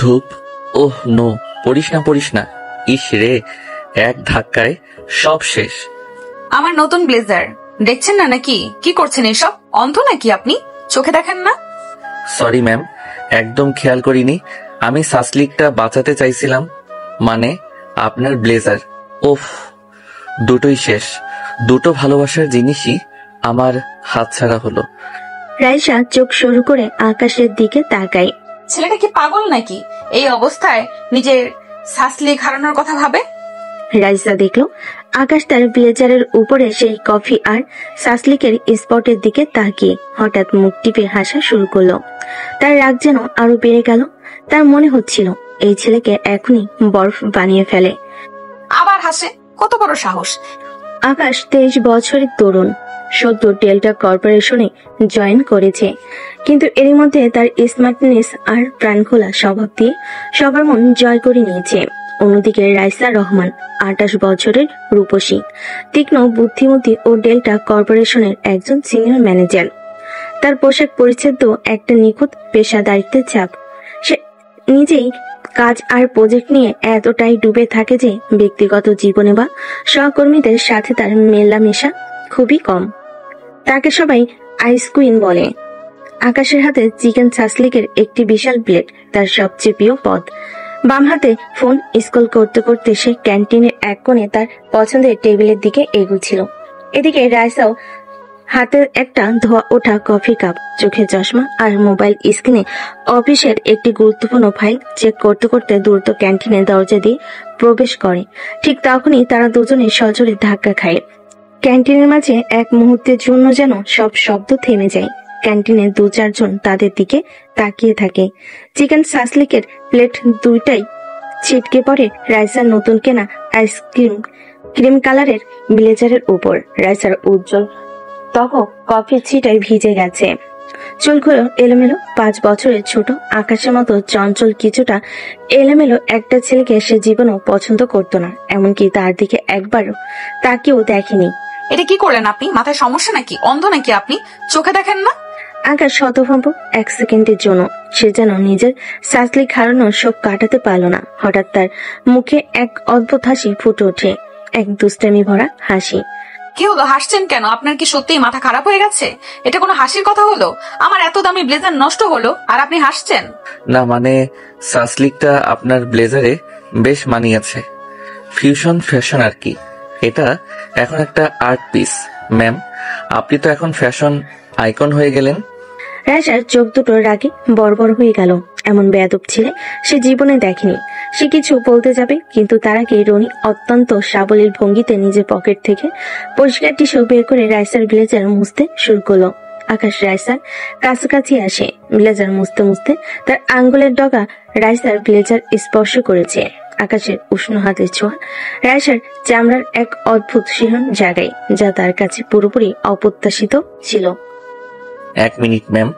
ধূপ। Oh no, পড়িস না। ইস রে, এক ধাক্কায় সব শেষ। আমার নতুন ব্লেজার দেখছেন না নাকি? কি করছেন এসব? অন্ধ নাকি আপনি? চোখে দেখেন না? সরি ম্যাম, একদম খেয়াল করিনি। আমি সাসলিকটা বাঁচাতে চাইছিলাম। মানে আপনার ব্লেজার। ওফ, দুটোই শেষ। দুটো ভালোবাসার জিনিসই আমার হাতছাড়া হলো। রাইসা চোখ সরু করে আকাশের দিকে তাকায়। ছেলেটা কি পাগল নাকি? এই অবস্থায় নিজের সাসলিক হারানোর কথা ভাবে। রাইসা দেখলো আকাশ তার ব্লেজারের উপরে সেই কফি আর সাসলিকের স্পটের দিকে তাকিয়ে হঠাৎ মুখ টিপে হাসা শুরু করলো। তার রাগ যেন আরো বেড়ে গেল। তার মনে হচ্ছিল এই ছেলেকে এখনই বরফ বানিয়ে ফেলে। আবার হাসে, কত বড় সাহস! আকাশ 23 বছরের তরুণ, সদ্য ডেল্টা কর্পোরেশনে জয়েন করেছে, কিন্তু এরই মধ্যে তার স্মার্টনেস আর প্রাণখোলা স্বভাব দিয়ে সবার মন জয় করে নিয়েছে। অন্যদিকে রাইসা রহমান 28 বছরের রূপসী, তীক্ষ্ণ বুদ্ধিমতী ও ডেল্টা কর্পোরেশনের একজন সিনিয়র ম্যানেজার। তার পোশাক পরিচ্ছদ একটা নিখুঁত পেশাদারিত্বের ছাপ। সে নিজেই কাজ আর প্রজেক্ট নিয়ে এতটাই ডুবে থাকে যে ব্যক্তিগত জীবনে বা সহকর্মীদের সাথে তার মেলামেশা খুবই কম। তাকে সবাই আইস কুইন বলে। আকাশের হাতে চিকেন সাসলিকের একটি বিশাল প্লেট তার সবচেয়ে প্রিয় পদ। বাম হাতে ফোন স্ক্রল করতে করতে সে ক্যান্টিনের এক কোণে তার পছন্দের টেবিলের দিকে এগুচ্ছিল। এদিকে রাইসাও হাতে একটা ধোয়া ওঠা কফি কাপ, চোখে চশমা আর মোবাইল স্ক্রিনে অফিসের একটি গুরুত্বপূর্ণ ফাইল চেক করতে করতে দ্রুত ক্যান্টিনের দরজা দিয়ে প্রবেশ করে। ঠিক তখনই তারা দুজনে সজোরে ধাক্কা খায়। ক্যান্টিনের মাঝে এক মুহূর্তের জন্য যেন সব শব্দ থেমে যায়। ক্যান্টিনে 2-4 জন তাদের দিকে তাকিয়ে থাকে। চিকেন সাসলিকের প্লেট দুইটাই ছিটকে পড়ে রাইসার নতুন কেনা আইসক্রিম ক্রিম কালারের ব্লেজারের উপর। রাইসার উজ্জ্বল ত্বক কফির ছিটায় ভিজে গেছে। চুলগুলো এলোমেলো। 5 বছরের ছোট আকাশের মতো চঞ্চল, কিছুটা এলোমেলো একটা ছেলেকে সে জীবনও পছন্দ করতো না, এমনকি তার দিকে একবারও তাকেও দেখেনি। এটা কি করলেন আপনি? মাথায় সমস্যা নাকি? অন্ধ নাকি আপনি? চোখে দেখেন না? আকাশ শতভম্ব 1 সেকেন্ডের জন্য সে যেন নিজের সাসলিক হারানোর শোক কাটাতে পারল না। হঠাৎ তার মুখে এক অদ্ভুত হাসি ফুটে ওঠে, এক দুষ্টামি ভরা হাসি। কি হলো? হাসছেন কেন? আপনার কি সত্যিই মাথা খারাপ হয়ে গেছে? এটা কোনো হাসির কথা হলো? আমার এত দামি ব্লেজার নষ্ট হলো আর আপনি হাসছেন? না মানে, সাসলিকটা আপনার ব্লেজারে বেশ মানিয়েছে। ফিউশন ফ্যাশন আর কি। এটা এখন একটা আর্ট পিস। ম্যাম, আপনি তো এখন ফ্যাশন আইকন হয়ে গেলেন। রাইসার চোখ দুটো রাগে বড় হয়ে গেল। এমন বেয়াদব ছেলে সে জীবনে দেখেনি। সে কিছু বলতে যাবে, কিন্তু তার আগে রনি অত্যন্ত সাবলীল ভঙ্গিতে নিজের পকেট থেকে পরিষ্কার টিস্যু বের করে রাইসার ব্লেজার মুছতে শুরু করলো। আকাশ রাইসার কাছাকাছি আসে। ব্লেজার মুছতে মুছতে তার আঙ্গুলের ডগা রাইসার ব্লেজার স্পর্শ করেছে। আকাশের উষ্ণ হাতের ছোঁয়া রাইসার চামড়ার এক অদ্ভুত শিহরণ জাগায়, যা তার কাছে পুরোপুরি অপ্রত্যাশিত ছিল। 1 মিনিট ম্যাম,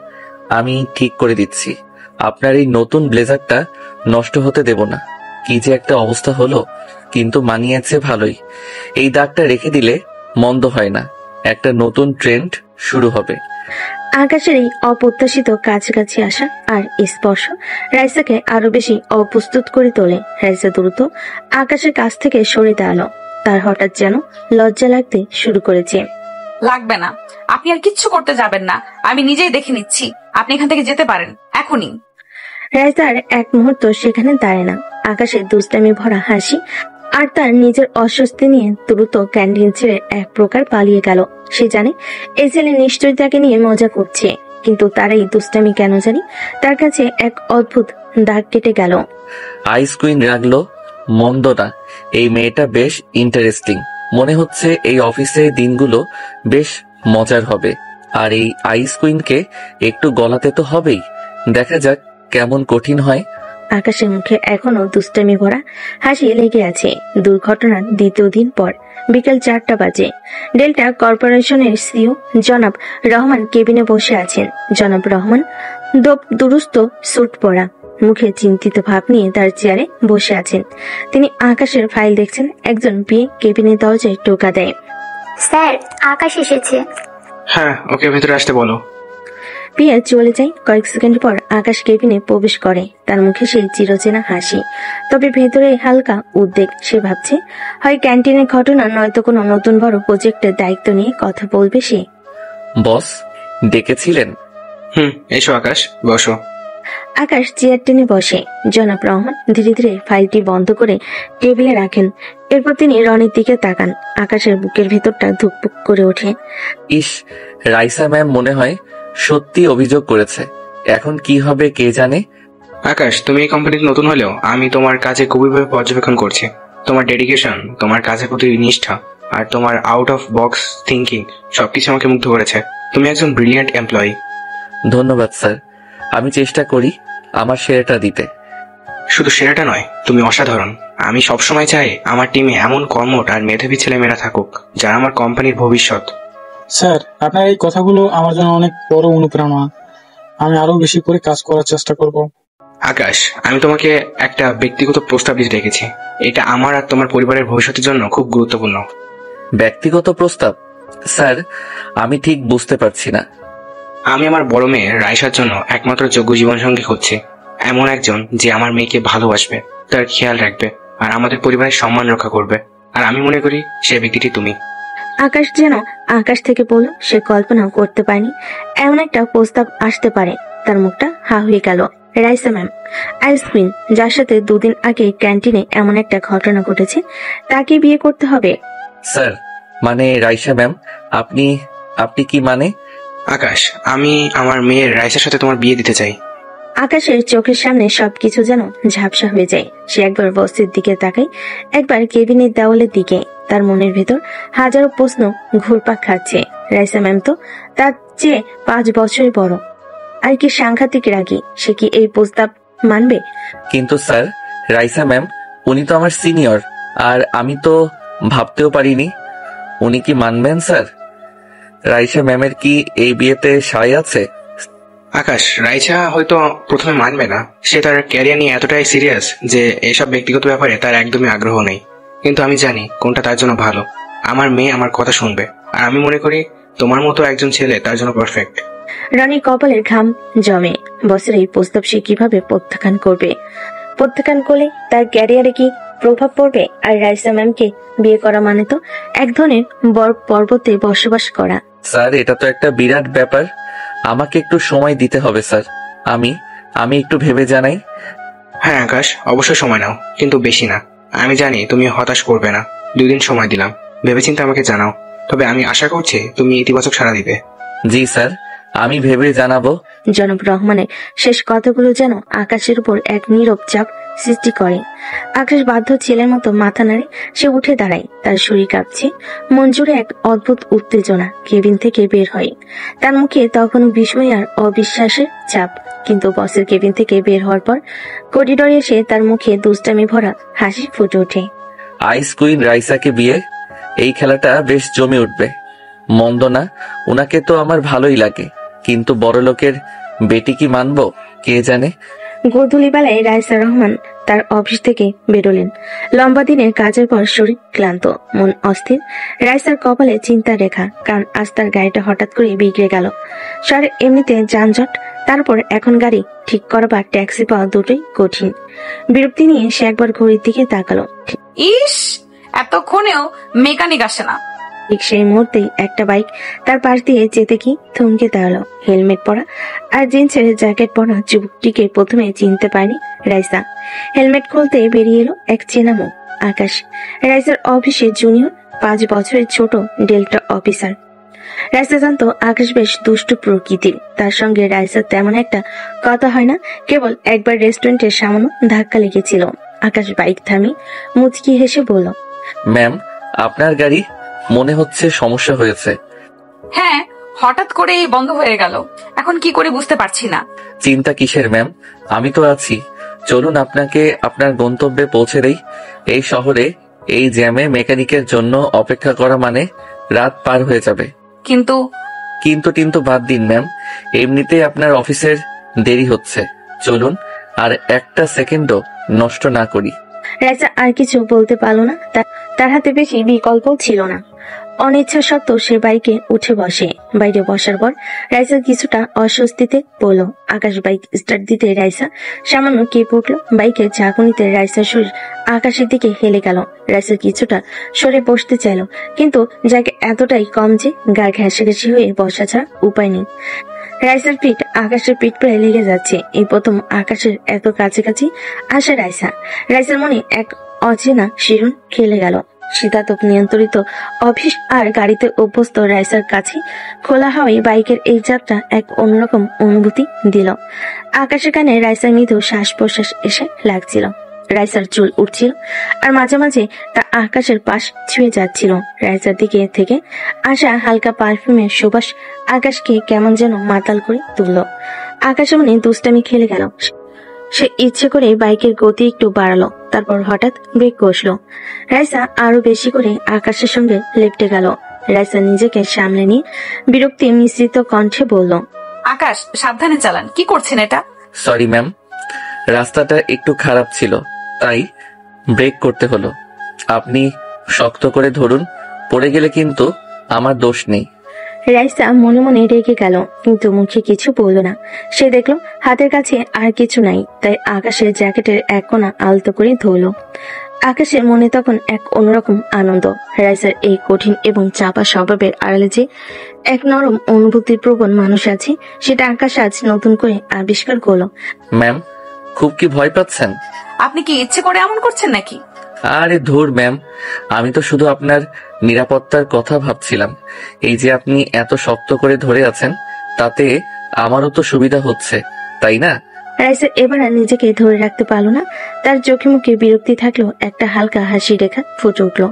আমি ঠিক করে দিচ্ছি। আপনার এই নতুন ব্লেজারটা নষ্ট হতে দেব না। কি যে একটা অবস্থা হলো, কিন্তু মানিয়েছে ভালোই। এই দাগটা রেখে দিলে মন্দ হয় না। একটা নতুন ট্রেন্ড শুরু হবে। আকাশের এই অপ্রত্যাশিত কাছাকাছি আসা আর স্পর্শ রাইসাকে আরো বেশি অপ্রস্তুত করে তোলে। রাইসা দ্রুত আকাশের কাছ থেকে সরে দাঁড়ালো। তার হঠাৎ যেন লজ্জা লাগতে শুরু করেছে। লাগবে না, আপনি আর কিচ্ছু করতে যাবেন না। আমি নিজেই দেখে নিচ্ছি। আপনি এখান থেকে যেতে পারেন এখনই। রাইসার এক মুহূর্ত সেখানে দাঁড়ায় না। আকাশের দুষ্টামি ভরা হাসি আর তার নিজের অস্বস্তি নিয়ে দ্রুত ক্যান্টিন ছেড়ে এক প্রকার পালিয়ে গেল। সে জানে এই ছেলে নিশ্চয়ই তাকে নিয়ে মজা করছে, কিন্তু তার এই দুষ্টামি কেন জানি তার কাছে এক অদ্ভুত দাগ কেটে গেল। আইস কুইন রাগলো, মন্দ না। এই মেয়েটা বেশ ইন্টারেস্টিং। মনে হচ্ছে এই অফিসে দিনগুলো বেশ মজার হবে। আর এই আইস কুইনকে একটু গলাতে তো হবেই। দেখা যাক কেমন কঠিন হয়। আকাশের মুখে এখনো দুষ্টামি ভরা হাসি লেগে আছে। দুর্ঘটনার 2য় দিন পর বিকেল 4টা বাজে। ডেল্টা কর্পোরেশনের সিইও জনাব রহমান কেবিনে বসে আছেন। জনাব রহমান দুরুস্ত স্যুট পরা, মুখে চিন্তিত ভাব নিয়ে তার চেয়ারে বসে আছেন। তিনি আকাশের ফাইল দেখছেন। একজন বিয়ে কেবিনের দরজায় টোকা দেয়। স্যার, আকাশ এসেছে। হ্যাঁ, ওকে ভেতরে আসতে বলো। পিয়া চলে যায়। কয়েক সেকেন্ড পর আকাশ কেবিনে প্রবেশ করে। তার মুখে সেই চিরচেনা হাসি, তবে ভেতরে হালকা উদ্বেগ। সে ভাবছে হয় ক্যান্টিনের ঘটনা, নয়তো কোনো নতুন বড় প্রজেক্টের দায়িত্ব নিয়ে কথা বলবে সে। বস ডেকেছিলেন? এসো আকাশ, বসো। আকাশ চেয়ার টেনে বসে। জনাব রহমান ধীরে ধীরে ফাইলটি বন্ধ করে টেবিলে রাখেন। এরপর তিনি রনির দিকে তাকান। আকাশের বুকের ভেতরটা ধুকপুক করে ওঠে। ইস, রাইসা ম্যাম মনে হয় সত্যি অভিযোগ করেছে। এখন কি হবে কে জানে। আকাশ, তুমি এই কোম্পানিতে নতুন হলেও আমি তোমার কাজে গভীরভাবে পর্যবেক্ষণ করছি। তোমার ডেডিকেশন, তোমার কাজের প্রতি নিষ্ঠা আর তোমার আউট অফ বক্স থিঙ্কিং সবকিছু আমাকে মুগ্ধ করেছে। তুমি একজন ব্রিলিয়ান্ট এমপ্লয়ি। ধন্যবাদ স্যার, আমি চেষ্টা করি আমার সেরাটা দিতে। শুধু সেরাটা নয়, তুমি অসাধারণ। আমি সবসময় চাই আমার টিমে এমন কর্মঠ আর মেধাবী ছেলেমেয়েরা থাকুক যারা আমার কোম্পানির ভবিষ্যৎ। স্যার, আপনার এই কথাগুলো আমার জন্য অনেক বড় অনুপ্রেরণা। আমি আরো বেশি করে কাজ করার চেষ্টা করব। আকাশ, আমি তোমাকে একটা ব্যক্তিগত প্রস্তাব দিতে রেখেছি। এটা আমার আর তোমার পরিবারের ভবিষ্যতের জন্য খুব গুরুত্বপূর্ণ। ব্যক্তিগত প্রস্তাব? স্যার, আমি ঠিক বুঝতে পারছি না। আমি আমার বড় মেয়ে রাইসার জন্য একমাত্র যোগ্য জীবনসঙ্গী খুঁজছি। এমন একজন যে আমার মেয়েকে ভালোবাসবে, তার খেয়াল রাখবে আর আমাদের পরিবারের সম্মান রক্ষা করবে। আর আমি মনে করি সে ব্যক্তিটি তুমি। আকাশ যেন আকাশ থেকে বলল সে কল্পনাও করতে পারেনি এমন একটা প্রস্তাব আসতে পারে। তার মুখটা হা হয়ে গেল। রাইসা ম্যাম, আইসক্রিম, যার সাথে দুদিন আগে ক্যান্টিনে এমন একটা ঘটনা ঘটেছে, তাকে বিয়ে করতে হবে। স্যার, মানে রাইসা ম্যাম, আপনি আপনি কি মানে? আকাশ, আমি আমার মেয়ের রাইসার সাথে তোমার বিয়ে দিতে চাই। আকাশের চোখের সামনে সবকিছু যেন ঝাপসা হয়ে যায়। সে একবার বস্তির দিকে তাকায়, একবার কেবিনের দেওয়ালের দিকে। তার মনের ভেতর হাজারো প্রশ্ন ঘুরপাক খাচ্ছে। রাইসা ম্যাম তো তার চেয়ে 5 বছর বড়, আর কি সাংঘাতিক রাগী। সে কি এই প্রস্তাব মানবে? কিন্তু স্যার, রাইসা ম্যাম উনি তো আমার সিনিয়র, আর আমি তো ভাবতেও পারিনি উনি কি মানবেন। স্যার, রাইসা ম্যামের কি এই বিয়েতে সায় আছে? আকাশ, রাইসা হয়তো প্রথমে মানবে না। সে তার ক্যারিয়ার নিয়ে এতটাই সিরিয়াস যে এসব ব্যক্তিগত ব্যাপারে তার একদমই আগ্রহ নেই। কিন্তু আমি জানি কোনটা তার জন্য ভালো। আমার মেয়ে আমার কথা শুনবে, আর আমি মনে করি তোমার মতো একজন ছেলে তার জন্য পারফেক্ট। রনির কপালের ঘাম জমে। বসের এই প্রস্তাব সে কিভাবে প্রত্যাখ্যান করবে? প্রত্যাখ্যান করলে তার ক্যারিয়ারে কি প্রভাব পড়বে? আর রাইসা ম্যামকে বিয়ে করা মানে তো এক ধরনের বরফ পর্বতে বসবাস করা। স্যার, এটা তো একটা বিরাট ব্যাপার। আমাকে একটু সময় দিতে হবে স্যার। আমি একটু ভেবে জানাই। হ্যাঁ আকাশ, অবশ্যই সময় নাও, কিন্তু বেশি না। আমি জানি তুমি হতাশ করবে না। 2 দিন সময় দিলাম, ভেবেচিন্তে আমাকে জানাও। তবে আমি আশা করছি তুমি ইতিবাচক সাড়া দিবে। জি স্যার, আমি ভেবে জানাবো। জনাব রহমানের শেষ কথাগুলো যেন আকাশের উপর এক নীরব চাপ সৃষ্টি করে। আকাশ বাধ্য ছেলের মতো মাথা নাড়ে। সে উঠে দাঁড়ায়। তার শরীর কাঁপছে, মন জুড়ে এক অদ্ভুত উত্তেজনা। কেবিন থেকে বের হয়। তার মুখে তখনও বিস্ময় আর অবিশ্বাসের চাপ। কিন্তু বসের কেবিন থেকে বের হওয়ার পর করিডোরে এসে তার মুখে দুষ্টামি ভরা হাসি ফুটে ওঠে। আইস কুইন রাইসাকে বিয়ে, এই খেলাটা বেশ জমে উঠবে। মন্দ না, উনাকে তো আমার ভালোই লাগে, কিন্তু বড় লোকের বেটি কি মানবো কে জানে। গোধূলি বেলায় রাইসা রহমান তার অফিস থেকে বেরোলেন। লম্বা দিনের কাজের পর শরীর ক্লান্ত, মন অস্থির। রাইসার কপালে চিন্তার রেখা, কারণ আজ তার গাড়িটা হঠাৎ করে বিগড়ে গেল। শহরে এমনিতে যানজট, তারপর এখন গাড়ি ঠিক করা বা ট্যাক্সি পাওয়া দুটোই কঠিন। বিরক্তি নিয়ে সে একবার ঘড়ির দিকে তাকালো। ইস, এতক্ষণেও মেকানিক আসে না। ঠিক সেই মুহূর্তেই একটা বাইক তার পাশ দিয়ে যেতে কি থমকে দাঁড়ালো। হেলমেট পরা আর জিন্সের জ্যাকেট পরা যুবকটিকে প্রথমে চিনতে পারেনি রাইসা। হেলমেট খুলতে বেরিয়ে এলো এক চেনা মুখ, আকাশ। রাইসার অফিসে জুনিয়র, 5 বছরের ছোট ডেল্টা অফিসার। রাইসা জানত আকাশ বেশ দুষ্টু প্রকৃতির। তার সঙ্গে রাইসার তেমন একটা কথা হয় না। কেবল একবার রেস্টুরেন্টের সামান্য ধাক্কা লেগেছিল। আকাশ বাইক থামিয়ে মুচকি হেসে বলল, ম্যাম, আপনার গাড়ি মনে হচ্ছে সমস্যা হয়েছে। হ্যাঁ, হঠাৎ করে বন্ধ হয়ে গেল। এখন কি করে বুঝতে পারছি না। চিন্তা কিসের ম্যাম, আমি তো আছি। চলুন আপনাকে আপনার গন্তব্যে পৌঁছে দেই। এই শহরে এই জ্যামে মেকানিকের জন্য অপেক্ষা করা মানে রাত পার হয়ে যাবে। কিন্তু কিন্তু বাদ দিন ম্যাম, এমনিতেই আপনার অফিসের দেরি হচ্ছে। চলুন, আর একটা সেকেন্ডও নষ্ট না করি। রাইসা আর কিছু বলতে পারল না। তার হাতে বেশি বিকল্প ছিল না। অনিচ্ছা সত্ত্বেও সে বাইকে উঠে বসে। বাইরে বসার পর রাইসা কিছুটা অস্বস্তিতে পড়ল। আকাশ বাইক স্টার্ট দিতে রাইসা সামান্য কেঁপে উঠল। বাইকের ঝাঁকুনিতে রাইসার শরীর আকাশের দিকে হেলে গেল। রাইসা কিছুটা সরে বসতে চাইল, কিন্তু জায়গা এতটাই কম যে গা ঘেঁষাঘেঁষি হয়ে বসা ছাড়া উপায় নেই। রাইসার পিঠ আকাশের পিঠ প্রায় লেগে যাচ্ছে। এই প্রথম আকাশের এত কাছাকাছি আসে রাইসা। রাইসার মনে এক অচেনা শিরুন খেলে গেল। শীতাতপ নিয়ন্ত্রিত অফিস আর গাড়িতে অভ্যস্ত রাইসার কাছে খোলা হাওয়ায় বাইকের এই যাত্রা এক অন্যরকম অনুভূতি দিল। আকাশের কানে রাইসার মৃদু শ্বাস প্রশ্বাস এসে লাগছিল। রাইসার চুল উঠছিল আর মাঝে মাঝে তা আকাশের পাশ ছুঁয়ে যাচ্ছিল। রাইসার দিকে থেকে আসা হালকা পারফিউমের সুবাস আকাশকে কেমন যেন মাতাল করে তুলল। আকাশের মনে দুষ্টামি খেলে গেল। সে ইচ্ছে করে বাইকের গতি একটু বাড়ালো, তারপর হঠাৎ ব্রেক কষলো। রাইসা আরো বেশি করে আকাশের সঙ্গে লেপটে গেল। রাইসা নিজেকে সামলে নিয়ে বিরক্তি মিশ্রিত কণ্ঠে বলল, আকাশ, সাবধানে চালান। কি করছেন এটা? সরি ম্যাম, রাস্তাটা একটু খারাপ ছিল তাই ব্রেক করতে হলো। আপনি শক্ত করে ধরুন, পড়ে গেলে কিন্তু আমার দোষ নেই। রাইসা মনে মনে রেগে গেল, কিন্তু মুখে কিছু বলল না। সে দেখলো হাতের কাছে আর কিছু নাই, তাই আকাশের জ্যাকেটের এক কোণা আলতো করে ধরল। আকাশের মনে তখন এক অন্যরকম আনন্দ। রাইসার এই কঠিন এবং চাপা স্বভাবের আড়ালে যে এক নরম অনুভূতির প্রবণ মানুষ আছে, সেটা আকাশ আজ নতুন করে আবিষ্কার করলো। ম্যাম, খুব কি ভয় পাচ্ছেন? আপনি কি ইচ্ছে করে এমন করছেন নাকি? আরে ধুর ম্যাম, আমি তো শুধু আপনার নিরাপত্তার কথা ভাবছিলাম। এই যে আপনি এত শক্ত করে ধরে আছেন, তাতে আমারও তো সুবিধা হচ্ছে, তাই না? রাইসা এবার আর নিজেকে ধরে রাখতে পারলো না। তার চোখে মুখে বিরক্তি থাকলেও একটা হালকা হাসি রেখা ফুটে উঠলো।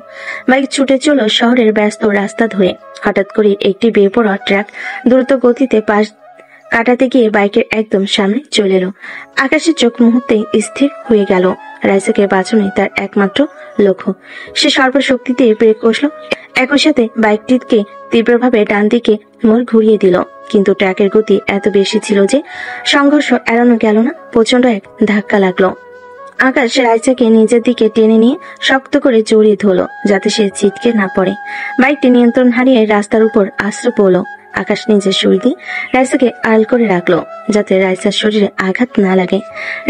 বাইক ছুটে চলো শহরের ব্যস্ত রাস্তা ধরে। হঠাৎ করে একটি বেপরোয়া ট্রাক দ্রুত গতিতে পাশ কাটাতে গিয়ে বাইকের একদম সামনে চলে এলো। আকাশের চোখ মুহূর্তে স্থির হয়ে গেল। রাইসাকে বাঁচানোই তার একমাত্র লক্ষ্য। সে সর্বশক্তি দিয়ে ব্রেক কষলো, একই সাথে বাইকটিকে তীব্রভাবে ডান দিকে মোড় ঘুরিয়ে দিল। কিন্তু ট্রাকের গতি এত বেশি ছিল যে সংঘর্ষ এড়ানো গেল না। প্রচন্ড এক ধাক্কা লাগলো। আকাশ রাইসাকে নিজের দিকে টেনে নিয়ে শক্ত করে জড়িয়ে ধরলো, যাতে সে ছিটকে না পড়ে। বাইকটি নিয়ন্ত্রণ হারিয়ে রাস্তার উপর আশ্রয় পড়লো। আকাশ নিজের শরীর দিয়ে রাইসাকে আড়াল করে রাখলো, যাতে রাইসার শরীরে আঘাত না লাগে।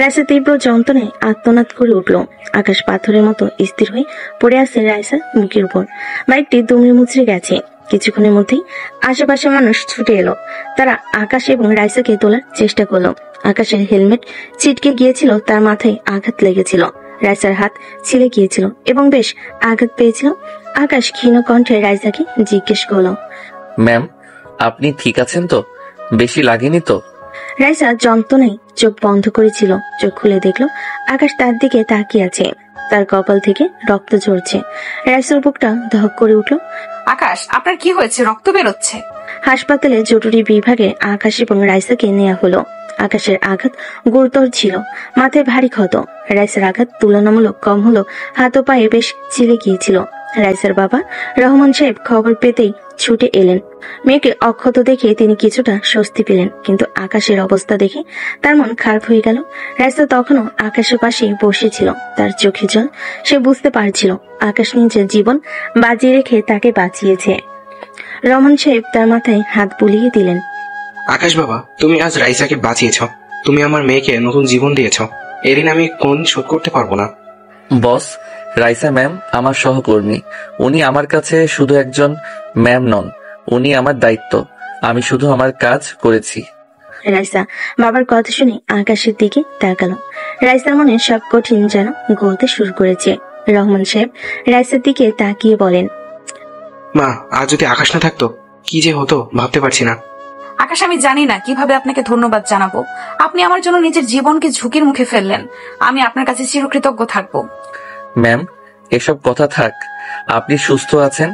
রাইসা তীব্র যন্ত্রণায় আত্মনাদ করে উঠলো। আকাশ পাথরের মতো স্থির হয়ে পড়ে আছে রাইসার বুকের উপর। বাইকটি দুমড়ে মুচড়ে গেছে। কিছুক্ষণের মধ্যেই আশেপাশে মানুষ ছুটে এলো। তারা আকাশ এবং রাইসাকে তোলার চেষ্টা করলো। আকাশের হেলমেট ছিটকে গিয়েছিল, তার মাথায় আঘাত লেগেছিল। রাইসার হাত ছিলে গিয়েছিল এবং বেশ আঘাত পেয়েছিল। আকাশ ক্ষীণ কণ্ঠে রাইসাকে জিজ্ঞেস করলো, ম্যাম, আপনি ঠিক আছেন তো? বেশি লাগেনি তো? রাইসা যন্ত্রণায় চোখ বন্ধ করেছিল। চোখ খুলে দেখলো আকাশ তার দিকে তাকিয়ে আছে। তার কপাল থেকে রক্ত ঝরছে। রাইসার বুকটা ধক করে উঠলো। আকাশ, আপনার কি হয়েছে? রক্ত বেরোচ্ছে। হাসপাতালে জরুরি বিভাগে আকাশ এবং রাইসাকে নেওয়া হলো। আকাশের আঘাত গুরুতর ছিল, মাথায় ভারী ক্ষত। রাইসার আঘাত তুলনামূলক কম হলো, হাত ও পায়ে বেশ ছিলে গিয়েছিল। রাইসার বাবা রহমান সাহেব খবর পেতেই ছুটে এলেন। মেয়েকে অক্ষত দেখে তিনি কিছুটা স্বস্তি পেলেন, কিন্তু আকাশের অবস্থা দেখে তার মন খারাপ হয়ে গেল। রাইসা তখনও আকাশের পাশে বসেছিল, তার চোখে জল। সে বুঝতে পারছিল আকাশ নিজের জীবন বাজিয়ে রেখে তাকে বাঁচিয়েছে। রহমান সাহেব তার মাথায় হাত বুলিয়ে দিলেন। আকাশ বাবা, তুমি আজ রাইসাকে বাঁচিয়েছ। তুমি আমার মেয়েকে নতুন জীবন দিয়েছ। এর ঋণ আমি কোনদিন শোধ করতে পারবো না। বস, রাইসা ম্যাম আমার সহকর্মী। উনি আমার কাছে শুধু একজন ম্যাম নন, উনি আমার দায়িত্ব। আমি শুধু আমার কাজ করেছি। রাইসা বাবার কথা শুনে আকাশের দিকে তাকালো। রাইসার মনে সব কঠিন যেন গলতে শুরু করেছে। রহমান সাহেব রাইসার দিকে তাকিয়ে বলেন, মা, আজ যদি আকাশ না থাকতো কি যে হতো ভাবতে পারছি না। আকাশ, আমি জানি না কিভাবে আপনাকে ধন্যবাদ জানাবো। আপনি আমার জন্য নিজের জীবনকে ঝুঁকির মুখে ফেললেন। আমি আপনার কাছে চিরকৃতজ্ঞ থাকবো। ম্যাম, এসব কথা থাক। আপনি সুস্থ আছেন,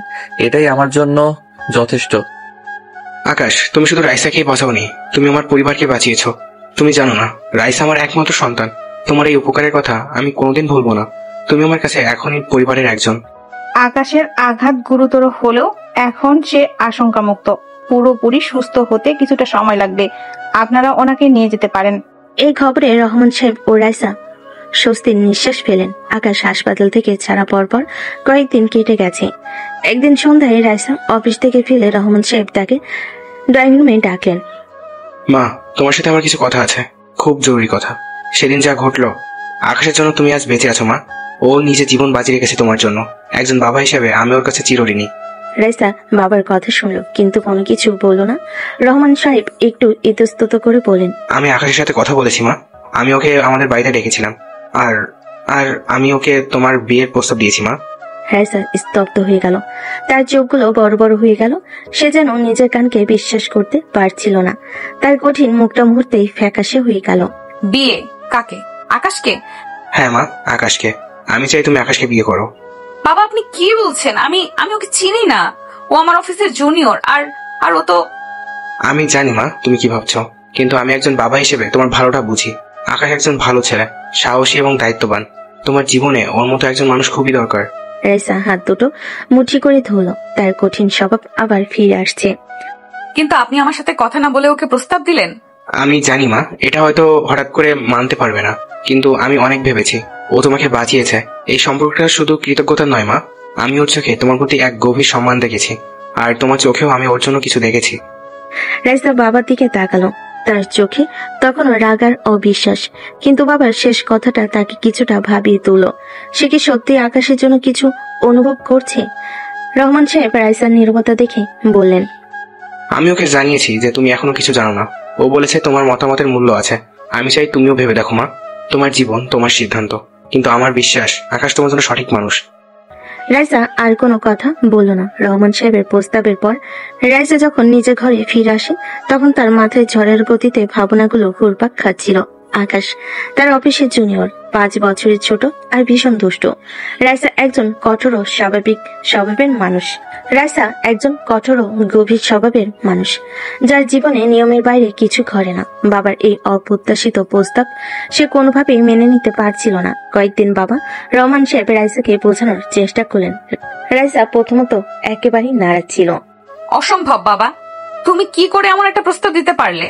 এটাই আমার জন্য যথেষ্ট। আকাশ, তুমি শুধু রাইসাকেই বাঁচাওনি, তুমি আমার পরিবারকে বাঁচিয়েছ। তুমি জানো না, রাইসা আমার একমাত্র সন্তান। তোমার এই উপকারের কথা আমি কোনোদিন ভুলবো না। তুমি আমার কাছে এখনই পরিবারের একজন। আকাশের আঘাত গুরুতর হলেও এখন সে আশঙ্কামুক্ত। পুরোপুরি সুস্থ হতে কিছুটা সময় লাগবে। আপনারা ওনাকে নিয়ে যেতে পারেন। এই খবরে রহমান সাহেব ও রাইসা স্বস্তির নিঃশ্বাস ফেলেন। আকাশ হাসপাতাল থেকে ছাড়া পরপর কয়েকদিন কেটে গেছে। একদিন সন্ধ্যায় রাইসা অফিস থেকে ফিরে রহমান সাহেব তাকে ড্রয়িং রুমে ডাকলেন। মা, তোমার সাথে আমার কিছু কথা আছে, খুব জরুরি কথা। সেদিন যা ঘটলো, আকাশের জন্য তুমি আজ বেঁচে আছো মা। ও নিজে জীবন বাজি রেখেছে তোমার জন্য। একজন বাবা হিসেবে আমি ওর কাছে চিরঋণী। রাইসা বাবার কথা শুনলো কিন্তু কোনো কিছু বলল না। রহমান সাহেব একটু ইতস্তত করে বলেন, আমি আকাশের সাথে কথা বলেছি মা। আমি ওকে আমাদের বাড়িতে ডেকেছিলাম, আর আর আমি ওকে তোমার বিয়ের প্রস্তাব দিয়েছি মা। রাইসা স্তব্ধ হয়ে গেল। তার চোখগুলো বড় বড় হয়ে গেল। সে যেন নিজের কানকে বিশ্বাস করতে পারছিল না। তার কঠিন মুখটা মুহূর্তেই ফ্যাকাশে হয়ে গেল। বিয়ে? কাকে? আকাশকে? হ্যাঁ মা, আকাশকে। আমি চাই তুমি আকাশকে বিয়ে করো। বাবা, আপনি কি বলছেন? আমি ওকে চিনি না। ও আমার অফিসের জুনিয়র। আর ও তো... আমি জানি মা তুমি কি ভাবছো, কিন্তু আমি একজন বাবা হিসেবে তোমার ভালোটা বুঝি। আকাশ একজন ভালো ছেলে, সাহসী এবং দায়িত্ববান। তোমার জীবনে ওর মতো একজন মানুষ খুবই দরকার। রাইসা হাত দুটো মুঠি করে ধরল। তার কঠিন স্বভাব আবার ফিরে আসছে। কিন্তু আপনি আমার সাথে কথা না বলে ওকে প্রস্তাব দিলেন? আমি জানি মা, এটা হয়তো হঠাৎ করে মানতে পারবে না, কিন্তু আমি অনেক ভেবেছি। ও তোমাকে বাঁচিয়েছে। এই সম্পর্কটা শুধু কৃতজ্ঞতা নয় মা, আমি ওর চোখে তোমার প্রতি এক গভীর সম্মান দেখেছি, আর তোমার চোখেও আমি ওর জন্য কিছু দেখেছি। রাইসা বাবার দিকে তাকালো। তার চোখে তখনও রাগ আর অবিশ্বাস, কিন্তু বাবার শেষ কথাটা তাকে কিছুটা ভাবিয়ে তুলল। সে কি সত্যি আকাশের জন্য কিছু অনুভব করছে? রহমান সাহেব রাইসার নীরবতা দেখে বললেন, আমি ওকে জানিয়েছি যে তুমি এখনো কিছু জানো না। ও বলেছে তোমার মতামতের মূল্য আছে। আমি চাই তুমিও ভেবে দেখো মা। তোমার জীবন, তোমার সিদ্ধান্ত, কিন্তু আমার বিশ্বাস আকাশ তোমার জন্য সঠিক মানুষ। রাইসা আর কোনো কথা বলল না। রহমান সাহেবের প্রস্তাবের পর রাইসা যখন নিজের ঘরে ফিরে আসে, তখন তার মাথায় ঝড়ের গতিতে ভাবনাগুলো ঘুরপাক খাচ্ছিল। আকাশ তার অফিসের জুনিয়র, 5 বছরের ছোট আর ভীষণ দুষ্ট। রাইসা একজন কঠোর ও স্বভাবের গভীর স্বভাবের মানুষ, যার জীবনে নিয়মের বাইরে কিছু করে না। বাবার এই অপ্রত্যাশিত প্রস্তাব সে কোনোভাবেই মেনে নিতে পারছিল না। কয়েকদিন বাবা রহমান সাহেব রাইসাকে বোঝানোর চেষ্টা করলেন। রাইসা প্রথমত একেবারেই নারাজ ছিল। অসম্ভব বাবা, তুমি কি করে এমন একটা প্রস্তাব দিতে পারলে?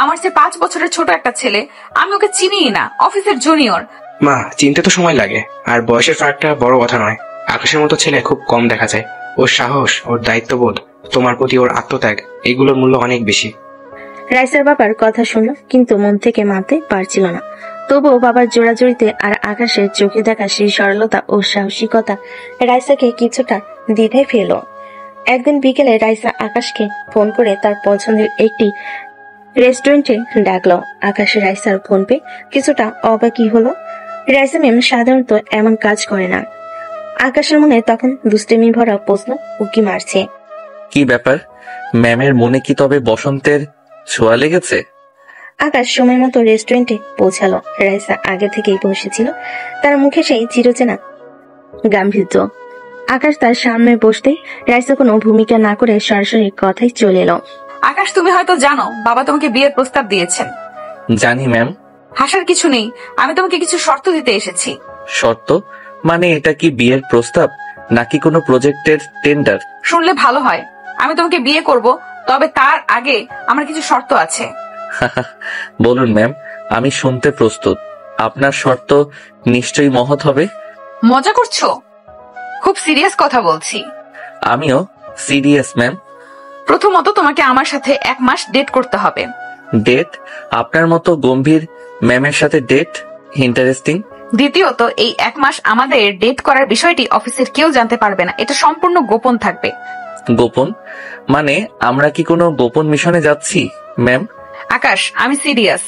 আমার চেয়ে 5 বছরের ছোট একটা ছেলে, আমি ওকে চিনিই না, অফিসের জুনিয়র। মা, চিনতে তো সময় লাগে, আর বয়সের ফারাকটা বড় কথা নয়। আকাশের মতো ছেলে খুব কম দেখা যায়। ওর সাহস, ওর দায়িত্ববোধ, তোমার প্রতি ওর আত্মত্যাগ, এগুলোর মূল্য অনেক বেশি। রাইসার বাবার কথা শুনল, কিন্তু মন থেকে মানতে পারছিল না। তবুও বাবার জোড়াজড়িতে আর আকাশের চোখে দেখা সেই সরলতা ও সাহসিকতা রাইসাকে কিছুটা দ্বিধায় ফেলল। একদিন বিকেলে রাইসা আকাশকে ফোন করে তার পছন্দের একটি রেস্টুরেন্টে ডাকলো। আকাশ রাইসার ফোন পেয়ে কিছুটা অবাকই হলো। রাইসা ম্যাম সাধারণত এমন কাজ করে না। আকাশের মনে তখন দুষ্টেমি ভরা প্রশ্ন উকি মারছে। কি ব্যাপার, ম্যামের মনে কি তবে বসন্তের ছোঁয়া লেগেছে? আকাশ সময় মতো রেস্টুরেন্টে পৌঁছালো। রাইসা আগে থেকেই বসেছিল, তার মুখে সেই চিরচেনা গাম্ভীর্য। আকাশ তার সামনে বসতেই রাইসা কোনো ভূমিকা না করে সরাসরি কথাই চলে এলো। আকাশ, তুমি হয়তো জানো বাবা তোমাকে বিয়ের প্রস্তাব দিয়েছেন। জানি ম্যাম। হাসার কিছু নেই, আমি তোমাকে কিছু শর্ত দিতে এসেছি। শর্ত? মানে এটা কি বিয়ের প্রস্তাব নাকি কোনো প্রজেক্টের টেন্ডার? শুনলে ভালো হয়। আমি তোমাকে বিয়ে করব, তবে তার আগে আমার কিছু শর্ত আছে। বলুন ম্যাম, আমি শুনতে প্রস্তুত। আপনার শর্ত নিশ্চয়ই মহৎ হবে। মজা করছো? খুব সিরিয়াস কথা বলছি। আমিও সিরিয়াস ম্যাম। প্রথমত, তোমাকে আমার সাথে 1 মাস ডেট করতে হবে। ডেট? আপনার মতো গম্ভীর ম্যামের সাথে ডেট? ইন্টারেস্টিং। দ্বিতীয়ত, এই 1 মাস আমাদের ডেট করার বিষয়টি অফিসের কেউ জানতে পারবে না। এটা সম্পূর্ণ গোপন থাকবে। গোপন? মানে আমরা কি কোনো গোপন মিশনে যাচ্ছি ম্যাম? আকাশ, আমি সিরিয়াস।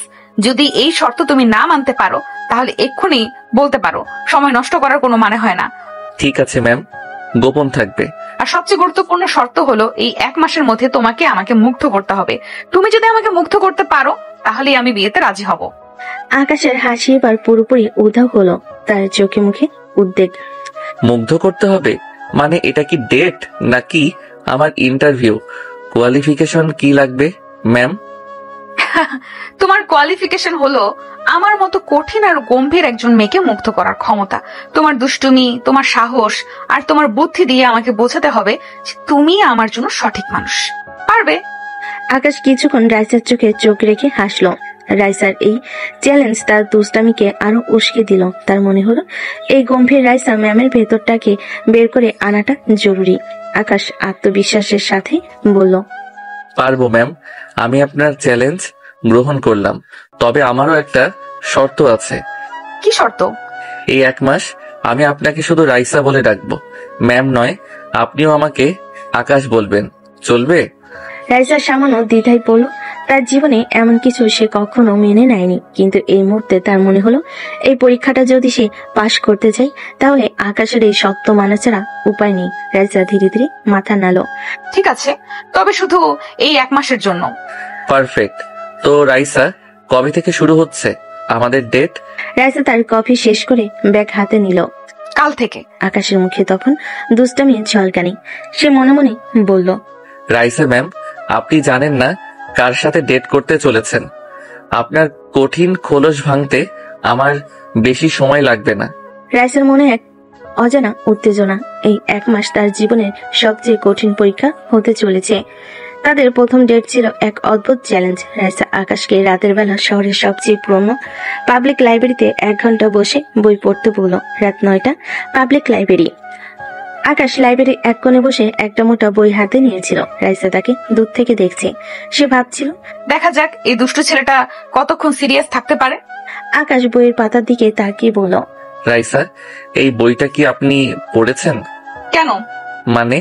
যদি এই শর্ত তুমি না মানতে পারো, তাহলে এক্ষুনি বলতে পারো। সময় নষ্ট করার কোনো মানে হয় না। ঠিক আছে ম্যাম, গোপন থাকবে। আর সবচেয়ে গুরুত্বপূর্ণ শর্ত হলো, এই 1 মাসের মধ্যে তোমাকে আমাকে মুগ্ধ করতে হবে। তুমি যদি আমাকে মুগ্ধ করতে পারো, তাহলেই আমি বিয়েতে রাজি হব। আকাশের হাসি এবার পুরোপুরি উধাও হলো। তার চোখে মুখে উদ্বেগ। মুগ্ধ করতে হবে মানে এটা কি ডেট নাকি আমার ইন্টারভিউ? কোয়ালিফিকেশন কি লাগবে ম্যাম? তোমার কোয়ালিফিকেশন হলো আমার মতো কঠিন আর গম্ভীর একজন মেয়েকে মুগ্ধ করার ক্ষমতা। তোমার দুষ্টুমি, তোমার সাহস আর তোমার বুদ্ধি দিয়ে আমাকে বোঝাতে হবে যে তুমি আমার জন্য সঠিক মানুষ। পারবে? আকাশ কিছুক্ষণ রাইসার চোখে চোখ রেখে হাসলো। রাইসার এই চ্যালেঞ্জ তার দুষ্টামিকে আরো উস্কে দিল। তার মনে হলো এই গম্ভীর রাইসা ম্যামের ভেতরটাকে বের করে আনাটা জরুরি। আকাশ আত্মবিশ্বাসের সাথে বলল, পারবো ম্যাম, আমি আপনার চ্যালেঞ্জ গ্রহণ করলাম, তবে আমারও একটা শর্ত আছে। কি শর্ত? এই 1 মাস আমি আপনাকে শুধু রাইসা বলে ডাকবো, ম্যাম নয়। আপনিও আমাকে আকাশ বলবেন, চলবে? রাইসা সামান্য দ্বিধায় পড়ল। তার জীবনে এমন কিছু সে কখনো মেনে নেয়নি, কিন্তু এই মুহূর্তে তার মনে হলো এই পরীক্ষাটা যদি সে পাশ করতে চায় তাহলে আকাশের এই শক্ত মানা ছাড়া উপায় নেই। রাইসা ধীরে ধীরে মাথা নাড়ল। ঠিক আছে, তবে শুধু এই 1 মাসের জন্য। পারফেক্ট। তো রাইসা, কবে থেকে শুরু হচ্ছে আমাদের ডেট? রাইসা তার কফি শেষ করে ব্যাগ হাতে নিল। কাল থেকে। আকাশের মুখে তখন দুষ্টামি ঝলকানি। সে মনে মনে বলল, রাইসা ম্যাম, আপনি জানেন না কার সাথে ডেট করতে চলেছেন। আপনার কঠিন খোলস ভাঙতে আমার বেশি সময় লাগবে না। রাইসার মনে এক অজানা উত্তেজনা। এই 1 মাস তার জীবনের সবচেয়ে কঠিন পরীক্ষা হতে চলেছে। তাদের প্রথম ডেট ছিল এক অদ্ভুত চ্যালেঞ্জ। রাইসা আকাশকে রাতের বেলা শহরের সবচেয়ে পুরনো পাবলিক লাইব্রেরিতে 1 ঘন্টা বসে বই পড়তে বলল। রাত 9টা, পাবলিক লাইব্রেরি। আকাশ লাইব্রেরির এক কোণে বসে একটা মোটা বই হাতে নিয়েছিল। রাইসা তাকে দূর থেকে দেখছে। সে ভাবছিল, দেখা যাক এই দুষ্টু ছেলেটা কতক্ষণ সিরিয়াস থাকতে পারে। আকাশ বইয়ের পাতার দিকে তাকিয়ে বলল, রাইসা, এই বইটা কি আপনি পড়েছেন? কেন? মানে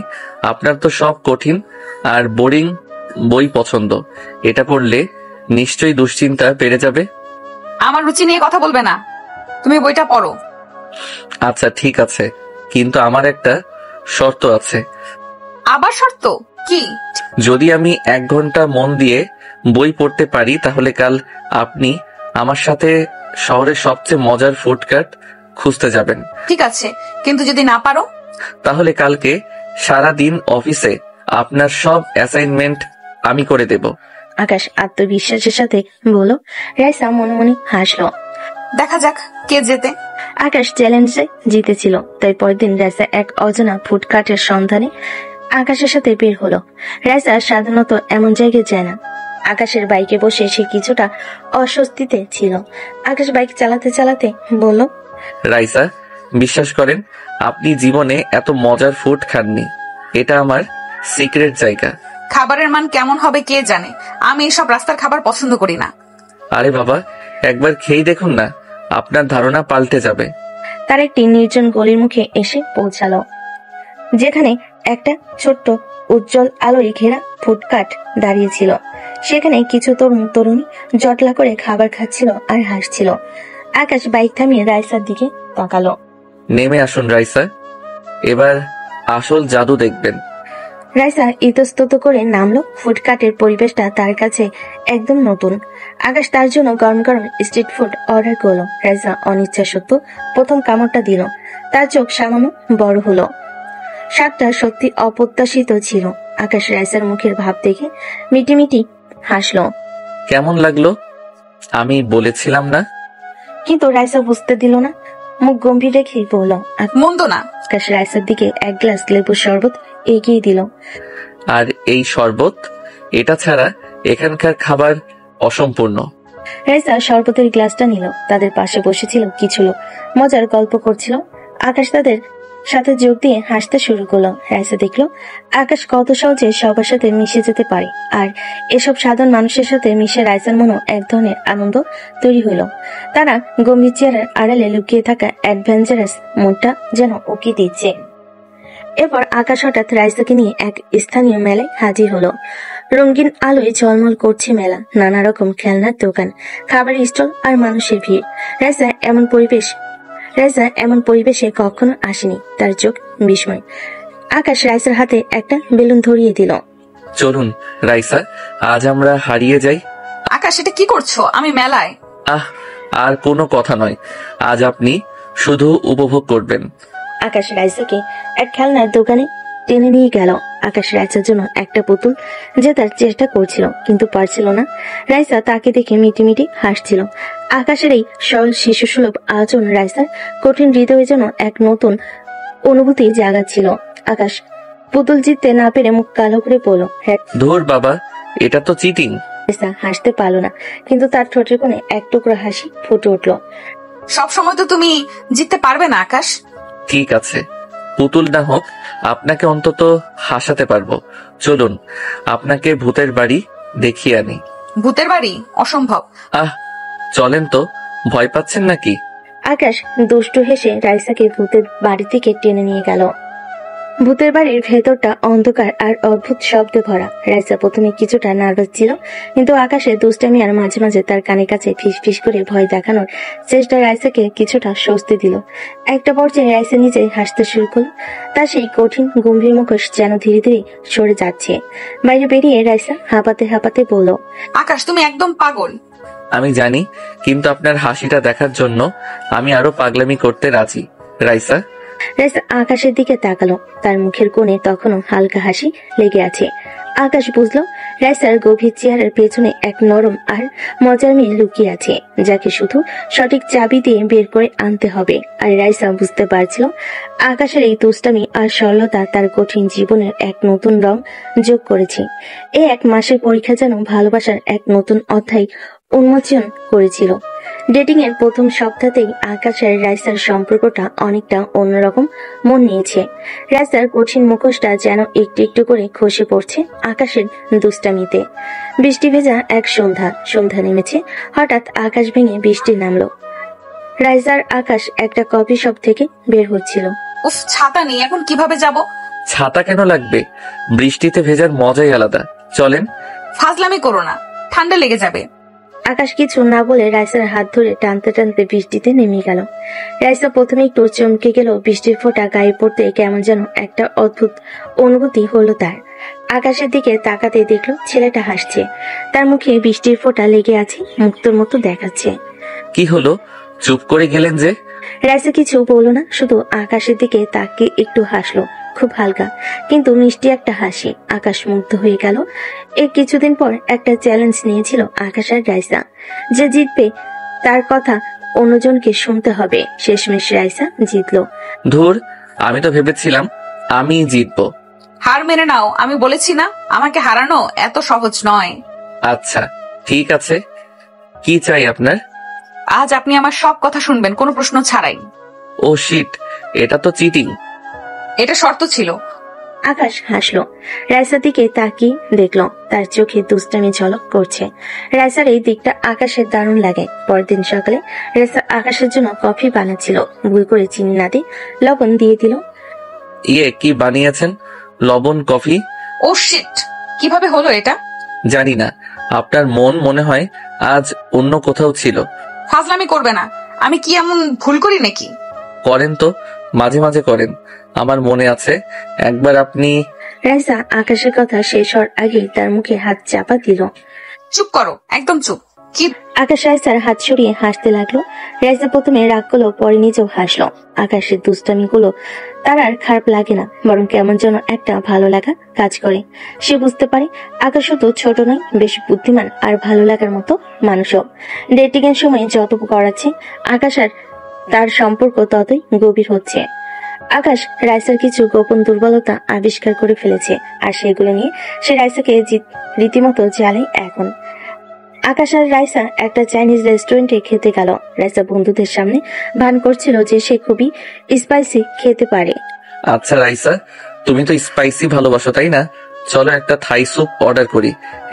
আপনার তো সব কঠিন আর বোরিং বই পছন্দ, এটা পড়লে নিশ্চয়ই দুশ্চিন্তা বেড়ে যাবে। আমার রুচি নিয়ে কথা বলবে না, তুমি বইটা পড়ো। আচ্ছা ঠিক আছে, কিন্তু আমার একটা শর্ত আছে। আবার শর্ত? কি? যদি আমি 1 ঘন্টা মন দিয়ে বই পড়তে পারি তাহলে কাল আপনি আমার সাথে শহরের সবচেয়ে মজার ফুড কার্ট খুঁজতে যাবেন। ঠিক আছে, কিন্তু যদি না পারো? তাহলে কালকে সারা দিন অফিসে আপনার সব অ্যাসাইনমেন্ট আমি করে দেব। আকাশ আত্মবিশ্বাসের সাথে বলল। রাইসা মনে মনে হাসলো। দেখা যাক কে জেতে। আকাশ চ্যালেঞ্জে জিতেছিল, তাই পরদিন রাইসা এক অজানা ফুডকার্টের সন্ধানে আকাশের সাথে বের হলো। রাইসা সাধারণত এমন জায়গায় যায় না। আকাশের বাইকে বসে সে কিছুটা অস্বস্তিতে ছিল। আকাশ বাইক চালাতে চালাতে বলল, রাইসা, বিশ্বাস করেন আপনি জীবনে এত মজার ফুড খাননি। এটা আমার সিক্রেট জায়গা। খাবারের মান কেমন হবে কে জানে, আমি এসব রাস্তার খাবার পছন্দ করি না। আরে বাবা, একবার খেয়ে দেখুন না, আপনার ধারণা পাল্টে যাবে। তার একটি নির্জন গলির মুখে এসে পৌঁছালো, যেখানে একটা ছোট্ট উজ্জ্বল আলোয় ঘেরা ফুডকার্ট দাঁড়িয়েছিল। সেখানে কিছু তরুণ তরুণী জটলা করে খাবার খাচ্ছিল আর হাসছিল। আকাশ বাইক থামিয়ে রাইসার দিকে তাকালো। নেমে আসুন রাইসা, এবার আসল জাদু দেখবেন। রাইসা ইতস্তত করে নামলো। ফুডকার্টের পরিবেশটা তার কাছে একদম নতুন। আকাশ তার জন্য গরম গরম স্ট্রিট ফুড অর্ডার করলো। রাইসা অনিচ্ছা সত্ত্বেও প্রথম কামড়টা দিল। তার চোখ সামান্য বড় হলো। স্বাদটা সত্যি অপ্রত্যাশিত ছিল। আকাশ রাইসার মুখের ভাব দেখে মিটিমিটি হাসলো। কেমন লাগলো? আমি বলেছিলাম না? কিন্তু রাইসা বুঝতে দিল না। মুখ গম্ভীর রেখেই বলল। মন্দ না। আকাশ রাইসার দিকে 1 গ্লাস লেবুর শরবত এগিয়ে দিল। আর এই শরবত, এটা ছাড়া এখানকার খাবার অসম্পূর্ণ। রাইসা শরবতের গ্লাসটা নিল। তাদের পাশে বসেছিল কিছু লোক, মজার গল্প করছিল। আকাশ তাদের সাথে যোগ দিয়ে হাসতে শুরু করলো। রাইসা দেখলো আকাশ কত সহজে সবার সাথে মিশে যেতে পারে, আর এসব সাধারণ মানুষের সাথে মিশে রাইসার মনে এক ধরনের আনন্দ তৈরি হলো। তারা গম্ভীর চেয়ারের আড়ালে লুকিয়ে থাকা অ্যাডভেঞ্চারাস মনটা যেন উকি দিচ্ছে। এরপর আকাশ হঠাৎ রাইসাকে নিয়ে এক স্থানীয় মেলায় হাজির হলো। রঙিন আলোয় ঝলমল করছে মেলা। নানা রকম খেলনার দোকান, খাবারের স্টল আর মানুষের ভিড়। রাইসা এমন পরিবেশে কখনো আসেনি। তার চোখ বিস্ময়। আকাশ রাইসার হাতে একটা বেলুন ধরিয়ে দিল। চলুন রাইসা, আজ আমরা হারিয়ে যাই। আকাশ, এটা কি করছো? আমি মেলায়। আর কোনো কথা নয়, আজ আপনি শুধু উপভোগ করবেন। আকাশ রাইসাকে এক খেলনার দোকানে টেনে নিয়ে গেল। আকাশ রাইসার জন্য একটা পুতুল জেতার চেষ্টা করছিল, কিন্তু পারছিল না। রাইসা তাকে দেখে মিটিমিটি হাসছিল। আকাশের এই সরল শিশু সুলভ আয়োজন রাইসার কঠিন হৃদয়ে যেন এক নতুন অনুভূতি জাগাচ্ছিল। আকাশ পুতুল জিততে না পেরে মুখ কালো করে বলল, হ্যাঁ। ধুর বাবা, এটা তো চিটিং। রাইসা হাসতে পারল না, কিন্তু তার ঠোঁটের কোণে এক টুকরো হাসি ফুটে উঠল। সব সময় তো তুমি জিততে পারবে না আকাশ। ঠিক আছে, পুতুল না হোক, আপনাকে অন্তত হাসাতে পারবো। চলুন আপনাকে ভূতের বাড়ি দেখিয়ে আনি। ভূতের বাড়ি? অসম্ভব। আহ, চলেন তো, ভয় পাচ্ছেন নাকি? আকাশ দুষ্টু হেসে রাইসাকে ভূতের বাড়ি থেকে টেনে নিয়ে গেল। ভূতের বাড়ির ভেতরটা অন্ধকার আর অদ্ভুত শব্দে ভরা। রাইসা প্রথমে কিছুটা নার্ভাস ছিল, কিন্তু আকাশের দুষ্টামি আর মাঝে মাঝে তার কানে কাছে ফিস ফিস করে ভয় দেখানোর চেষ্টা রাইসাকে কিছুটা স্বস্তি দিল। একটা পর্যায়ে রাইসা নিজেই হাসতে শুরু করলো। তার সেই কঠিন গম্ভীর মুখোশ যেন ধীরে ধীরে সরে যাচ্ছে। বাইরে বেরিয়ে রাইসা হাঁপাতে হাঁপাতে বলল, আকাশ তুমি একদম পাগল। আমি জানি, কিন্তু আপনার হাসিটা দেখার জন্য আমি আরো পাগলামি করতে রাজি। রাইসা রাইসা আকাশের দিকে তাকালো। তার মুখের কোণে তখনও হালকা হাসি লেগে আছে। আকাশ বুঝলো রাইসার গভীর চেহারার পেছনে এক নরম আর মজার মেয়ে লুকিয়ে আছে, যাকে শুধু সঠিক চাবি দিয়ে বের করে আনতে হবে। আর রাইসা বুঝতে পারছিল আকাশের এই দুষ্টামি আর সরলতা তার কঠিন জীবনের এক নতুন রং যোগ করেছে। এই এক মাসের পরীক্ষা যেন ভালোবাসার এক নতুন অধ্যায় উন্মোচন করেছিল। ডেটিং এর প্রথম সপ্তাহতেই আকাশ আর রাইসার সম্পর্কটা অনেকটা অন্যরকম মন নিয়েছে। রাইসার কঠিন মুখোশটা যেন একটু একটু করে খসে পড়ছে আকাশের দুষ্টামিতে। বৃষ্টি ভেজা এক সন্ধ্যা নেমেছে। হঠাৎ আকাশ ভেঙে বৃষ্টি নামলো। রাইসার আকাশ একটা কফি শপ থেকে বের হচ্ছিল। উফ, ছাতা নেই, এখন কিভাবে যাব? ছাতা কেন লাগবে? বৃষ্টিতে ভেজার মজাই আলাদা। চলেন। ফাজলামি করো না, ঠান্ডা লেগে যাবে। আকাশ কিছু না বলে রাইসার হাত ধরে টানতে টানতে বৃষ্টিতে নেমে গেল। রাইসা প্রথমে একটু চমকে গেল। বৃষ্টির ফোঁটা গায়ে পড়তে কেমন যেন একটা অদ্ভুত অনুভূতি হলো তার। আকাশের দিকে তাকাতে দেখলো ছেলেটা হাসছে। তার মুখে বৃষ্টির ফোঁটা লেগে আছে, মুক্তোর মতো দেখাচ্ছে। কি হলো, চুপ করে গেলেন যে? রাইসা কিছু বললো না, শুধু আকাশের দিকে তাকিয়ে একটু হাসলো, খুব হালকা কিন্তু মিষ্টি একটা হাসি। আকাশ মুগ্ধ হয়ে গেল। এর কিছুদিন পর একটা চ্যালেঞ্জ নিয়েছিল আকাশ আর রাইসা, যে জিতবে তার কথা অন্যজনকে শুনতে হবে। শেষমেশ রাইসা জিতলো। ধুর, আমি তো ভেবেছিলাম আমি জিতবো। হার মেনে নাও, আমি বলেছি না আমাকে হারানো এত সহজ নয়। আচ্ছা ঠিক আছে, কি চাই আপনার? আজ আপনি আমার সব কথা শুনবেন, কোনো প্রশ্ন ছাড়াই। ও শিট, এটা তো চিটিং। এটা শর্ত ছিল। আকাশ হাসলো। রাইসার দিকে তাকিয়ে দেখলো তার চোখে দুষ্টামি ঝলক করছে। রাইসার এই দিকটা আকাশের দারুণ লাগে। পরদিন সকালে রাইসা আকাশের জন্য কফি বানাচ্ছিল। ভুল করে চিনি না দিয়ে লবণ দিয়ে দিল। কি বানিয়েছেন? লবণ কফি? ও শিট, কিভাবে হলো এটা? জানি না, আপনার মন মনে হয় আজ অন্য কোথাও ছিল। ফাজলামি করবে না, আমি কি এমন ভুল করি নাকি? করেন তো, মাঝে মাঝে করেন। আমার মনে আছে একবার আপনি। রাইসা আকাশের কথা শেষ হওয়ার আগে তার মুখে হাত চাপা দিল। চুপ করো, একদম চুপ। কি? আকাশ রাইসার হাত সরিয়ে হাসতে লাগলো। রাইসা প্রথমে রাগ করলো, পরে নিজেও হাসলো। আকাশের দুষ্টামি গুলো তার আর খারাপ লাগে না, বরং কেমন যেন একটা ভালো লাগা কাজ করে। সে বুঝতে পারে আকাশ শুধু ছোট নয়, বেশ বুদ্ধিমান আর ভালো লাগার মতো মানুষও। ডেটিং এর সময় যত করাচ্ছে আকাশ আর তার সম্পর্ক ততই গভীর হচ্ছে। আকাশ রাইসার কিছু গোপন দুর্বলতা আবিষ্কার করে ফেলেছে, আর সেগুলো নিয়ে সে রাইসাকে রীতিমতো জ্বালে এখন। আকাশ আর রাইসা একটা চাইনিজ রেস্টুরেন্টে খেতে গেল। রাইসা বন্ধুদের সামনে ভান করছিল যে সে খুবই স্পাইসি খেতে পারে। আচ্ছা রাইসা, তুমি তো স্পাইসি ভালোবাসো তাই না? চলো একটা থাই স্যুপ অর্ডার করি,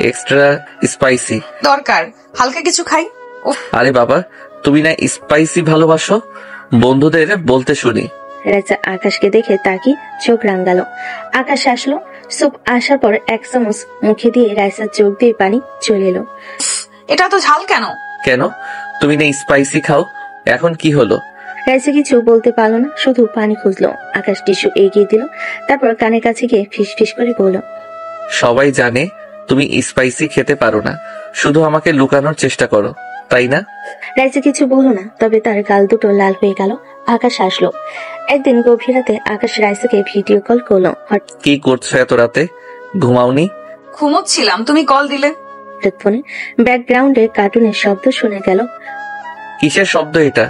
এক্সট্রা স্পাইসি। দরকার, হালকা কিছু খাই। উফ, আরে বাবা, তুমি না স্পাইসি ভালোবাসো? বন্ধুদের বলতে শুনি। রাইসা আকাশকে দেখে তাকি চোখ রাঙালো। আকাশ আসলো। স্যুপ আসার পর এক চামচ মুখে দিয়ে রাইসার চোখ দিয়ে পানি চলে এলো। এটা তো ঝাল কেন? কেন, তুমি না স্পাইসি খাও? এখন কি হলো? রাইসা কিছু বলতে পারলো না, শুধু পানি খুঁজলো। আকাশ টিস্যু এগিয়ে দিল, তারপর কানের কাছে গিয়ে ফিস ফিস করে বলল, সবাই জানে তুমি স্পাইসি খেতে পারো না, শুধু আমাকে লুকানোর চেষ্টা করো, তাই না? রাইসা কিছু বললো না, তবে তার গাল দুটো লাল হয়ে গেল। আকাশ আসলো। একদিন গভীর রাতে আকাশ রাইসাকে ভিডিও কল করলো। কি করছো এত রাতে? ঘুমাওনি? ঘুমোচ্ছিলাম, তুমি কল দিলে। হঠাৎ ফোনে ব্যাকগ্রাউন্ডে কার্টুনের শব্দ শুনে গেল। কিসের শব্দ এটা?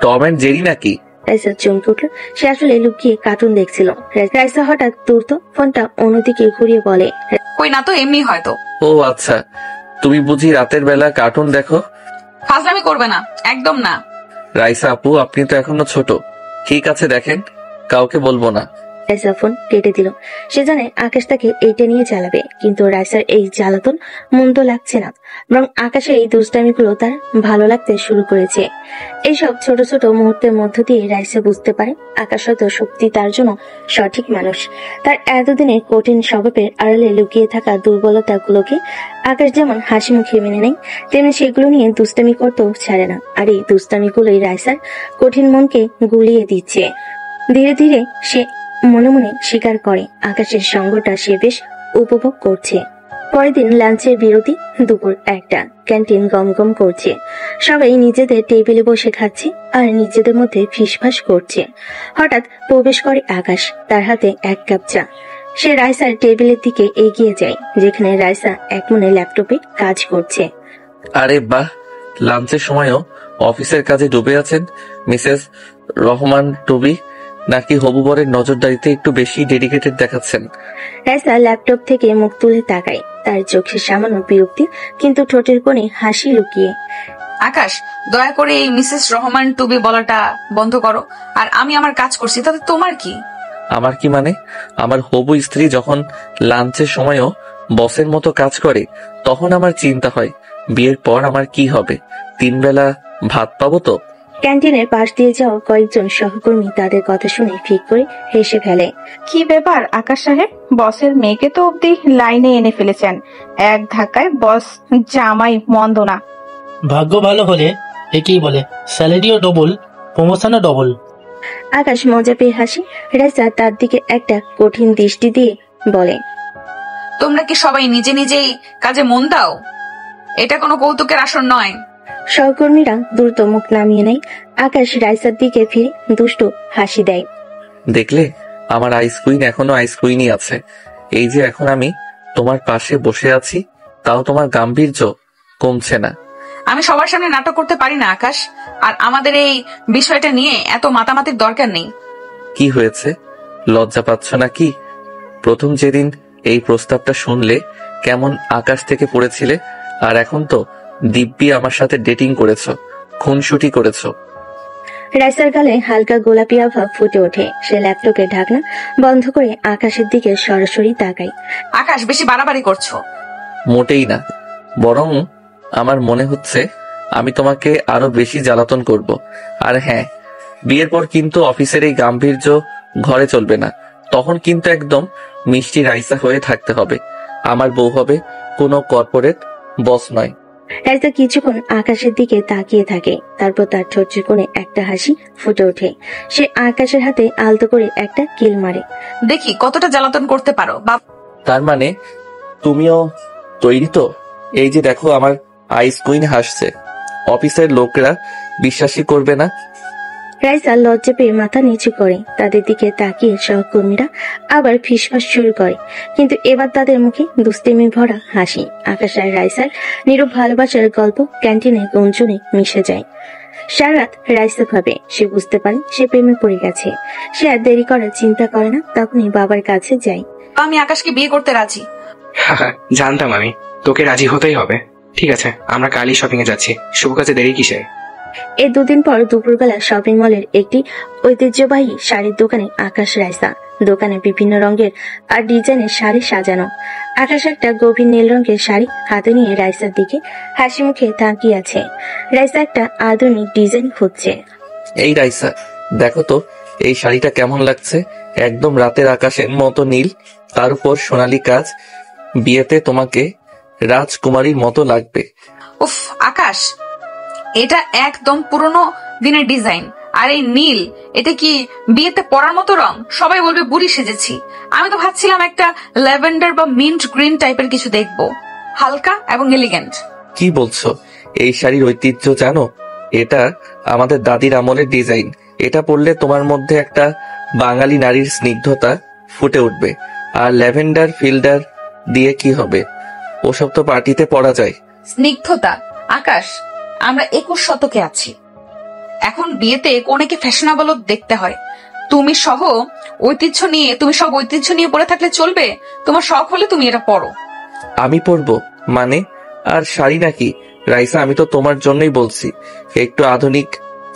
টম এন্ড জেরি নাকি? রাইসা চমকে উঠল। সে আসলে লুকিয়ে কার্টুন দেখছিল। রাইসা হঠাৎ দ্রুত ফোনটা অন্যদিকে ঘুরিয়ে বলে, কই না তো, এমনি হয়তো। ও আচ্ছা, তুমি বুঝি রাতের বেলা কার্টুন দেখো? ফাজলামি করবে না, একদম না। রাইসা আপু, আপনি তো এখনো ছোট। ঠিক আছে, দেখেন, কাউকে বলবো না। রাইসা ফোন কেটে দিল। সে জানে আকাশ তাকে এইটা নিয়ে জ্বালাবে, কিন্তু রাইসার এই জ্বালাতন মন্দ লাগছে না, বরং আকাশের এই দুষ্টামিগুলো তার ভালো লাগতে শুরু করেছে। এইসব ছোট ছোট মুহূর্তের মধ্য দিয়ে রাইসা বুঝতে পারে আকাশ হয়তো সত্যি তার জন্য সঠিক মানুষ। তার এতদিনের কঠিন স্বভাবের আড়ালে লুকিয়ে থাকা দুর্বলতাগুলোকে আকাশ যেমন হাসি মুখে মেনে নেয়, তেমনি সেগুলো নিয়ে দুষ্টামি করতেও ছাড়ে না। আর এই দুষ্টামিগুলোই রাইসার কঠিন মনকে গুলিয়ে দিচ্ছে। ধীরে ধীরে সে মনে মনে স্বীকার করে আকাশের সঙ্গটা সে বেশ উপভোগ করছে। পরের দিন লাঞ্চের বিরতি, দুপুর 1টা। ক্যান্টিন গমগম করছে। সবাই নিজেদের টেবিলে বসে খাচ্ছে আর নিজেদের মধ্যে ফিসফাস করছে। হঠাৎ প্রবেশ করে আকাশ, তার হাতে 1 কাপ চা। সে রাইসার টেবিলের দিকে এগিয়ে যায়, যেখানে রাইসা এক মনে ল্যাপটপে কাজ করছে। আরে বাহ, লাঞ্চের সময়ও অফিসের কাজে ডুবে আছেন মিসেস রহমান টুবি। নাকি হবু বরের নজরদারিতে একটু বেশি ডেডিকেটেড দেখাচ্ছেন? রাইসা ল্যাপটপ থেকে মুখ তুলে তাকায়, তার চোখে সামান্য বিরক্তি, কিন্তু ঠোঁটের কোণে হাসি লুকিয়ে। আকাশ, দয়া করে এই মিসেস রহমান টুবি বলাটা বন্ধ করো। আর আমি আমার কাজ করছি, তাতে তোমার কি? আমার কি মানে? আমার হবু স্ত্রী যখন লাঞ্চের সময়ও বসের মতো কাজ করে, তখন আমার চিন্তা হয় বিয়ের পর আমার কি হবে। 3 বেলা ভাত পাবো তো? ক্যান্টিনের পাশ দিয়ে যাওয়া কয়েকজন সহকর্মী তাদের কথা শুনে ফিক করে হেসে ফেলে। কি ব্যাপার আকাশ সাহেব, বসের মেয়েকে তো অব্দি লাইনে এনে ফেলেছেন। এক ধাক্কায় বস জামাই মন্দ না। ভাগ্য ভালো হলে একেই বলে স্যালারিও ডবল, প্রমোশনও ডবল। আকাশ মজা পেয়ে হাসি। রাইসা তার দিকে একটা কঠিন দৃষ্টি দিয়ে বলে, তোমরা কি সবাই নিজে নিজেই কাজে মন দাও? এটা কোনো কৌতুকের আসর নয়। সহকর্মীরা দ্রুত মুখ নামিয়ে নেয়। আকাশ রাইসার দিকে ফিরে দুষ্টু হাসি দেয়। দেখলে, আমার আইস কুইন এখনো আইস কুইনই আছে। এই যে এখন আমি তোমার পাশে বসে আছি, তাও তোমার গাম্ভীর্য কমছে না। আমি সবার সামনে নাটক করতে পারি না আকাশ, আর আমাদের এই বিষয়টা নিয়ে এত মাতামাতির দরকার নেই। কি হয়েছে, লজ্জা পাচ্ছ নাকি? প্রথম যেদিন এই প্রস্তাবটা শুনলে কেমন আকাশ থেকে পড়েছিলে, আর এখন তো দিব্যি আমার সাথে ডেটিং করেছো, খুনসুটি করেছো। রাইসার গালে হালকা গোলাপি আভা ফুটে ওঠে। সে ল্যাপটপের ঢাকনা বন্ধ করে আকাশের দিকে সরাসরি তাকায়। আকাশ, বেশি বাড়াবাড়ি করছো। মোটেই না, বরং আমার মনে হচ্ছে আমি তোমাকে আরো বেশি জ্বালাতন করব। আর হ্যাঁ, বিয়ের পর কিন্তু অফিসের এই গাম্ভীর্য ঘরে চলবে না। তখন কিন্তু একদম মিষ্টি রাইসা হয়ে থাকতে হবে। আমার বউ হবে, কোনো কর্পোরেট বস নয়। রাইসা কিছুক্ষণ আকাশের দিকে তাকিয়ে থাকে, তারপর তার ঠোঁটের কোণে একটা হাসি ফুটে ওঠে। সে আকাশের হাতে আলতো করে একটা কিল মারে। দেখি কতটা জ্বালাতন করতে পারো। তার মানে তুমিও তৈরি তো? এই যে দেখো, আমার আইস কুইন হাসছে। অফিসের লোকরা বিশ্বাসই করবে না। রাইসা লজ্জা পেয়ে মাথা নিচু করে। তাদের দিকে তাকিয়ে সহকর্মীরা আবার ফিসফাস শুরু করে, কিন্তু এবার তাদের মুখে দুষ্টেমি ভরা হাসি। আকাশ আর রাইসার নীরব ভালোবাসার গল্প ক্যান্টিনে গুঞ্জনে মিশে যায়। সারা রাত রাইসা ভাবে, সে বুঝতে পারে সে প্রেমে পড়ে গেছে। সে আর দেরি করার চিন্তা করে না, তখনই বাবার কাছে যায়। আমি আকাশকে বিয়ে করতে রাজি। জানতাম আমি, তোকে রাজি হতেই হবে। ঠিক আছে, আমরা কালই শপিং এ যাচ্ছি। শুভ কাজে দেরি কিসে? এই 2 দিন পর দুপুরবেলা শপিং মলের একটি ঐতিহ্যবাহী শাড়ির দোকানে আকাশ রাইসা। দোকানে বিভিন্ন রঙের আর ডিজাইনের শাড়ি সাজানো। আকাশ একটা গভীর নীল রঙের শাড়ি হাতে নিয়ে রাইসার দিকে হাসি মুখে তাকিয়ে আছে। রাইসা একটা আধুনিক ডিজাইন খুঁজছে। এই রাইসা, দেখো তো এই শাড়িটা কেমন লাগছে। একদম রাতের আকাশের মতো নীল, তার উপর সোনালী কাজ। বিয়েতে তোমাকে রাজকুমারীর মতো লাগবে। উফ আকাশ, এটা একদম পুরনো দিনের ডিজাইন। আর এই নীল, এটা কি বিয়েতে পরার মতো রং? সবাই বলবে বুড়ি সেজেছি। আমি তো ভাবছিলাম একটা ল্যাভেন্ডার বা মিন্ট গ্রিন টাইপের কিছু দেখবো, হালকা এবং এলিগেন্ট। কি বলছো? এই শাড়ির ঐতিহ্য জানো? এটা আমাদের দাদির আমলের ডিজাইন। এটা পরলে তোমার মধ্যে একটা বাঙালি নারীর স্নিগ্ধতা ফুটে উঠবে। আর ল্যাভেন্ডার ফিল্ডার দিয়ে কি হবে? ওসব তো পার্টিতে পরা যায়। স্নিগ্ধতা? আকাশ, আমরা 21 শতকে আছি। এখন বিয়েতে কনেকে ফ্যাশনেবল দেখতে হয়। তুমি সব ঐতিহ্য নিয়ে পরে থাকলে চলবে? তোমার শখ হলে তুমি এটা পরো। আমি পরবো মানে? আর শাড়ি নাকি? রাইসা, আমি তো তোমার জন্যই বলছি, একটু আধুনিক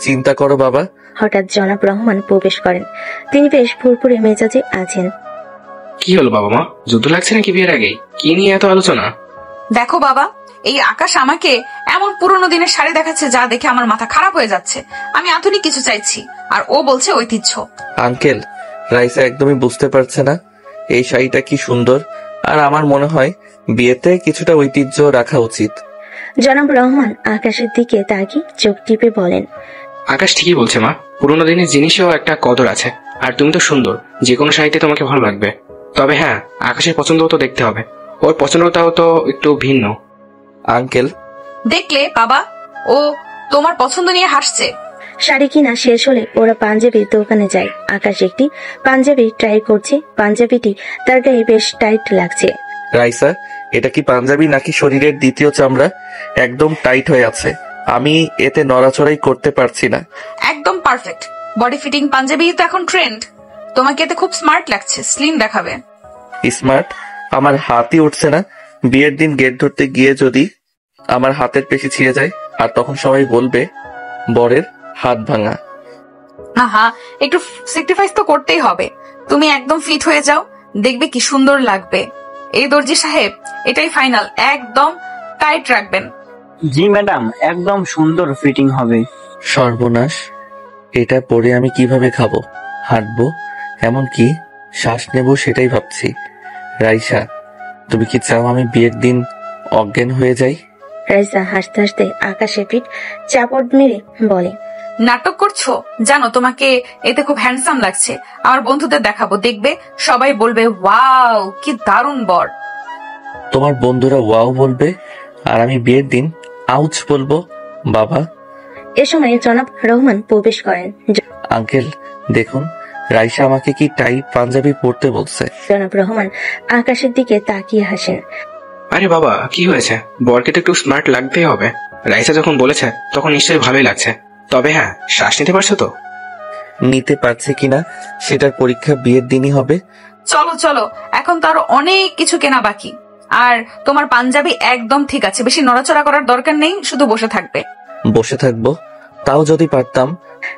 চিন্তা করো বাবা। হঠাৎ জনাব রহমান প্রবেশ করেন। তিনি বেশ ফুরফুরে মেজাজে আছেন। কি হলো বাবা মা, যুদ্ধ লাগছে নাকি বিয়ের আগেই? কি নিয়ে এত আলোচনা? দেখো বাবা, এই আকাশ আমাকে এমন পুরোনো দিনের শাড়ি দেখাচ্ছে যা দেখে আমার মাথা খারাপ হয়ে যাচ্ছে। আমি আধুনিক কিছু চাইছি আর ও বলছে ঐতিহ্য। আঙ্কেল, রাইসা একদমই বুঝতে পারছে না এই শাড়িটা কি সুন্দর, আর আমার মনে হয় বিয়েতে কিছুটা ঐতিহ্য রাখা উচিত। জনাব রহমান আকাশের দিকে তাকিয়ে চোখ টিপে বলেন, আকাশ ঠিকই বলছে মা, পুরোনো দিনের জিনিসেও একটা কদর আছে। আর তুমি তো সুন্দর, যে কোনো শাড়িতে তোমাকে ভালো লাগবে। তবে হ্যাঁ, আকাশের পছন্দও তো দেখতে হবে, ওর পছন্দটাও তো একটু ভিন্ন। আঙ্কেল, দেখলে বাবা, ও তোমার পছন্দ নিয়ে হাসছে। শাড়ি কিনা শেষ হলে ওরা পাঞ্জাবির দোকানে যায়। আকাশ একটি পাঞ্জাবি ট্রাই করছে। পাঞ্জাবিটি তার গায়ে বেশ টাইট লাগছে। রাইসা, এটা কি পাঞ্জাবি নাকি শরীরের দ্বিতীয় চামড়া? একদম টাইট হয়ে আছে, আমি এতে নড়াচড়াই করতে পারছি না। একদম পারফেক্ট। বডি ফিটিং পাঞ্জাবি তো এখন ট্রেন্ড। তোমাকে এতে খুব স্মার্ট লাগছে, স্লিম দেখাবে। স্মার্ট? আমার হাতই উঠছে না। বিয়ের দিন গেট ধরতে গিয়ে যদি আমার হাতের পেশি ছিঁড়ে যায়, আর তখন সবাই বলবে বরের হাত ভাঙা। আহা, একটু স্যাক্রিফাইস তো করতেই হবে। তুমি একদম ফিট হয়ে যাও, দেখবে কি সুন্দর লাগবে। এই দর্জি সাহেব, এটাই ফাইনাল, একদম টাইট রাখবেন। জি ম্যাডাম, একদম সুন্দর ফিটিং হবে। সর্বনাশ, এটা পরে আমি কিভাবে খাবো, হাঁটবো, এমনকি শ্বাস নেব সেটাই ভাবছি। রাইসা, তুমি কি চাও আমি বিয়ের দিন অজ্ঞান হয়ে যাই? রাইসা হাসতে হাসতে আকাশের পিঠ চাপড় মেরে বলে, নাটক করছো? জানো তোমাকে এতে খুব হ্যান্ডসাম লাগছে। আমার বন্ধুদের দেখাবো, দেখবে সবাই বলবে ওয়াও কি দারুণ বর। তোমার বন্ধুরা ওয়াও বলবে, আর আমি বিয়ের দিন আউচ বলবো। বাবা, এ সময় জনাব রহমান প্রবেশ করেন। আঙ্কেল দেখুন, রাইসা আমাকে কি টাইট পাঞ্জাবি পরতে বলছে। জনাব রহমান আকাশের দিকে তাকিয়ে হাসেন। আরে বাবা, কি হয়েছে? বরকে তো একটু স্মার্ট লাগতেই হবে। রাইসা যখন বলেছে তখন নিশ্চয়ই ভালোই লাগছে। তবে হ্যাঁ, শ্বাস নিতে পারছো তো? নিতে পারছে কিনা সেটার পরীক্ষা বিয়ের দিনই হবে। চলো চলো, এখন তো আরো অনেক কিছু কেনা বাকি। আর তোমার পাঞ্জাবি একদম ঠিক আছে, বেশি নড়াচড়া করার দরকার নেই, শুধু বসে থাকবে। বসে থাকবো? তাও যদি পারতাম।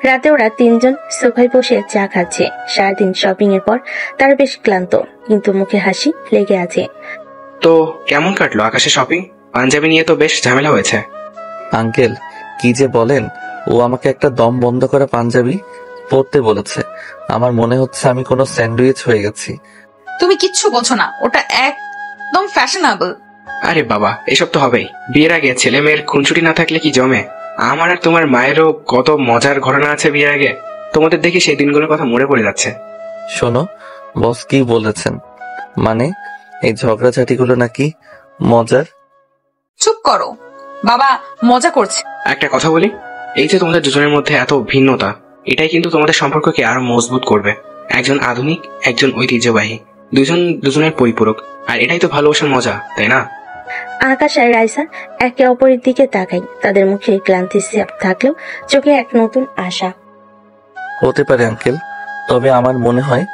রাতে ওরা তিনজন সোফায় বসে চা খাচ্ছে। সারাদিন শপিং এর পর তারা বেশ ক্লান্ত, কিন্তু মুখে হাসি লেগে আছে। তো কেমন কাটলো আকাশে শপিং? পাঞ্জাবি নিয়ে তো বেশ ঝামেলা হয়েছে। আঙ্কেল, কি যে বলেন, ও আমাকে একটা দম বন্ধ করা পাঞ্জাবি পরতে বলেছে। আমার মনে হচ্ছে আমি কোনো স্যান্ডউইচ হয়ে গেছি। তুমি কিচ্ছু বোঝো না, ওটা একদম ফ্যাশনেবল। আরে বাবা, এসব তো হবেই। বিয়ের আগে ছেলে মেয়ের খুনছুটি না থাকলে কি জমে? আমার আর তোমার মায়েরও কত মজার ঘটনা আছে বিয়ের আগে। তোমাদের দেখি সেই দিনগুলোর কথা মনে পড়ে যাচ্ছে। শোনো, বস কি বলেছেন? মানে এই ঝগড়াঝাটিগুলো নাকি মজার? চুপ করো বাবা, মজা করছে। একটা কথা বলি, এই যে তোমাদের দুজনের মধ্যে এত ভিন্নতা, এটাই কিন্তু তোমাদের সম্পর্ককে আরো মজবুত করবে। একজন আধুনিক, একজন ঐতিহ্যবাহী, দুজন দুজনের পরিপূরক। আর এটাই তো ভালোবাসার মজা, তাই না? আকাশ আর রাইসা একে অপরের দিকে তাকায়। তাদের মুখে ক্লান্তি ছাপ থাকলেও চোখে এক নতুন আশা। হতে পারে আঙ্কেল, তবে আমার মনে হয়